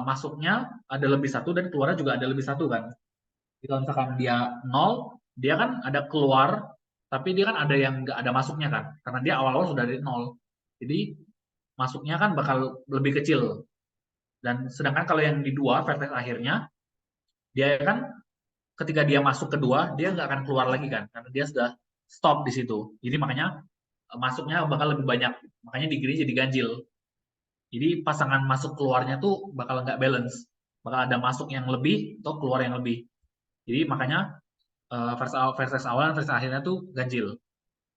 masuknya ada lebih satu dan keluarnya juga ada lebih satu kan. Jadi kalau misalkan dia 0, dia kan ada keluar, tapi dia kan ada yang nggak ada masuknya kan, karena dia awal-awal sudah dari 0. Jadi masuknya kan bakal lebih kecil. Dan sedangkan kalau yang di 2 vertex akhirnya, dia kan ketika dia masuk kedua, dia nggak akan keluar lagi kan, karena dia sudah stop di situ. Jadi makanya masuknya bakal lebih banyak, makanya degree jadi ganjil. Jadi pasangan masuk keluarnya tuh bakal nggak balance, bakal ada masuk yang lebih atau keluar yang lebih. Jadi makanya vertex awal dan vertex akhirnya tuh ganjil.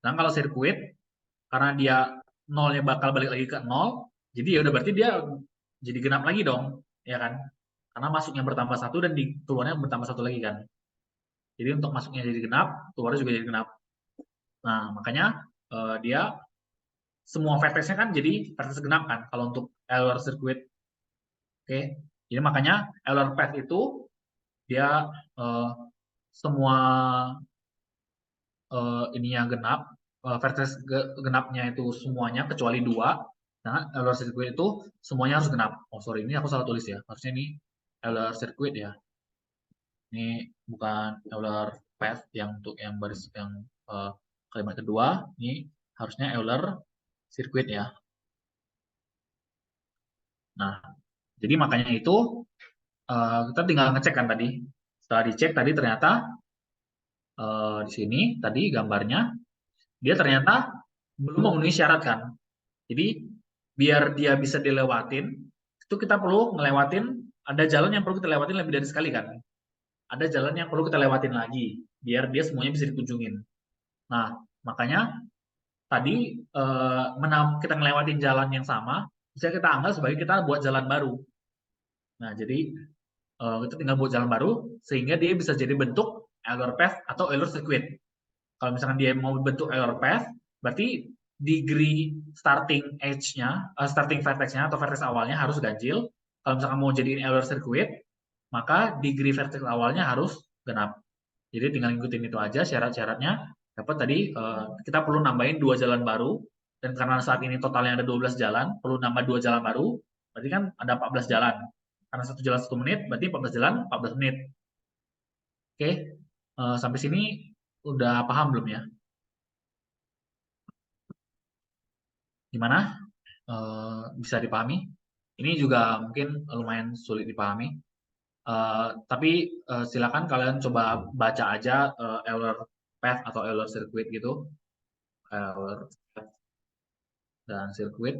Dan kalau sirkuit, karena dia nolnya bakal balik lagi ke nol, jadi ya udah berarti dia jadi genap lagi dong, ya kan? Karena masuknya bertambah satu dan di keluarnya bertambah satu lagi kan. Jadi untuk masuknya jadi genap, keluarnya juga jadi genap. Nah makanya dia semua vertexnya kan jadi vertex genap kan kalau untuk Euler circuit. Oke, jadi makanya Euler path itu dia semua ininya genap, vertex genapnya itu semuanya kecuali 2. Nah, Euler circuit itu semuanya harus genap. Oh sorry, ini aku salah tulis ya. Harusnya ini Euler circuit ya. Ini bukan Euler path yang untuk yang baris yang kalimat kedua. Ini harusnya Euler circuit ya. Nah, jadi makanya itu kita tinggal ngecek kan tadi. Setelah dicek tadi ternyata di sini tadi gambarnya dia ternyata belum memenuhi syarat kan. Jadi biar dia bisa dilewatin, itu kita perlu ngelewatin, ada jalan yang perlu kita lewatin lebih dari sekali kan. Ada jalan yang perlu kita lewatin lagi, biar dia semuanya bisa dikunjungin. Nah, Makanya tadi kita ngelewatin jalan yang sama, bisa kita anggap sebagai kita buat jalan baru. Nah, jadi kita tinggal buat jalan baru sehingga dia bisa jadi bentuk Euler path atau Euler circuit. Kalau misalkan dia mau bentuk Euler path, berarti degree starting edge-nya, starting vertex-nya atau vertex awalnya harus ganjil. Kalau misalkan mau jadiin Euler circuit, maka degree vertex awalnya harus genap. Jadi tinggal ngikutin itu aja syarat-syaratnya. Dapat tadi kita perlu nambahin 2 jalan baru, dan karena saat ini totalnya ada 12 jalan, perlu nambah 2 jalan baru, berarti kan ada 14 jalan. Karena satu jalan 1 menit, berarti 14 jalan 14 menit. Oke, sampai sini udah paham belum ya? Gimana? Bisa dipahami? Ini juga mungkin lumayan sulit dipahami. Tapi silakan kalian coba baca aja Euler path atau Euler circuit gitu. Euler path dan circuit.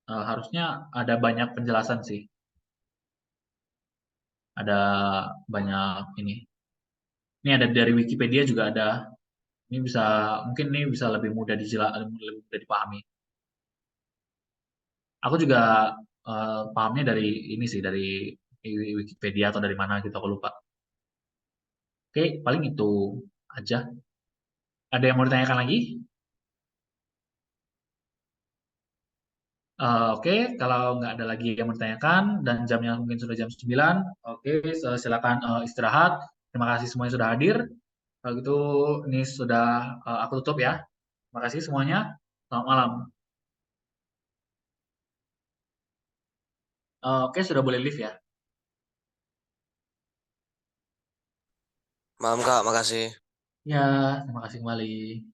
Harusnya ada banyak penjelasan sih. Ada banyak ini. Ini ada dari Wikipedia juga ada. Ini bisa mungkin ini bisa lebih mudah lebih mudah dipahami. Aku juga pahamnya dari ini sih, dari Wikipedia atau dari mana gitu, aku lupa. Oke, paling itu aja. Ada yang mau ditanyakan lagi? Oke, kalau nggak ada lagi yang mau ditanyakan dan jamnya mungkin sudah jam 9, oke, silakan istirahat. Terima kasih semuanya sudah hadir. Kalau gitu ini sudah aku tutup ya. Terima kasih semuanya. Selamat malam. Oke, sudah boleh live ya. Malam Kak, makasih. Ya, terima kasih kembali.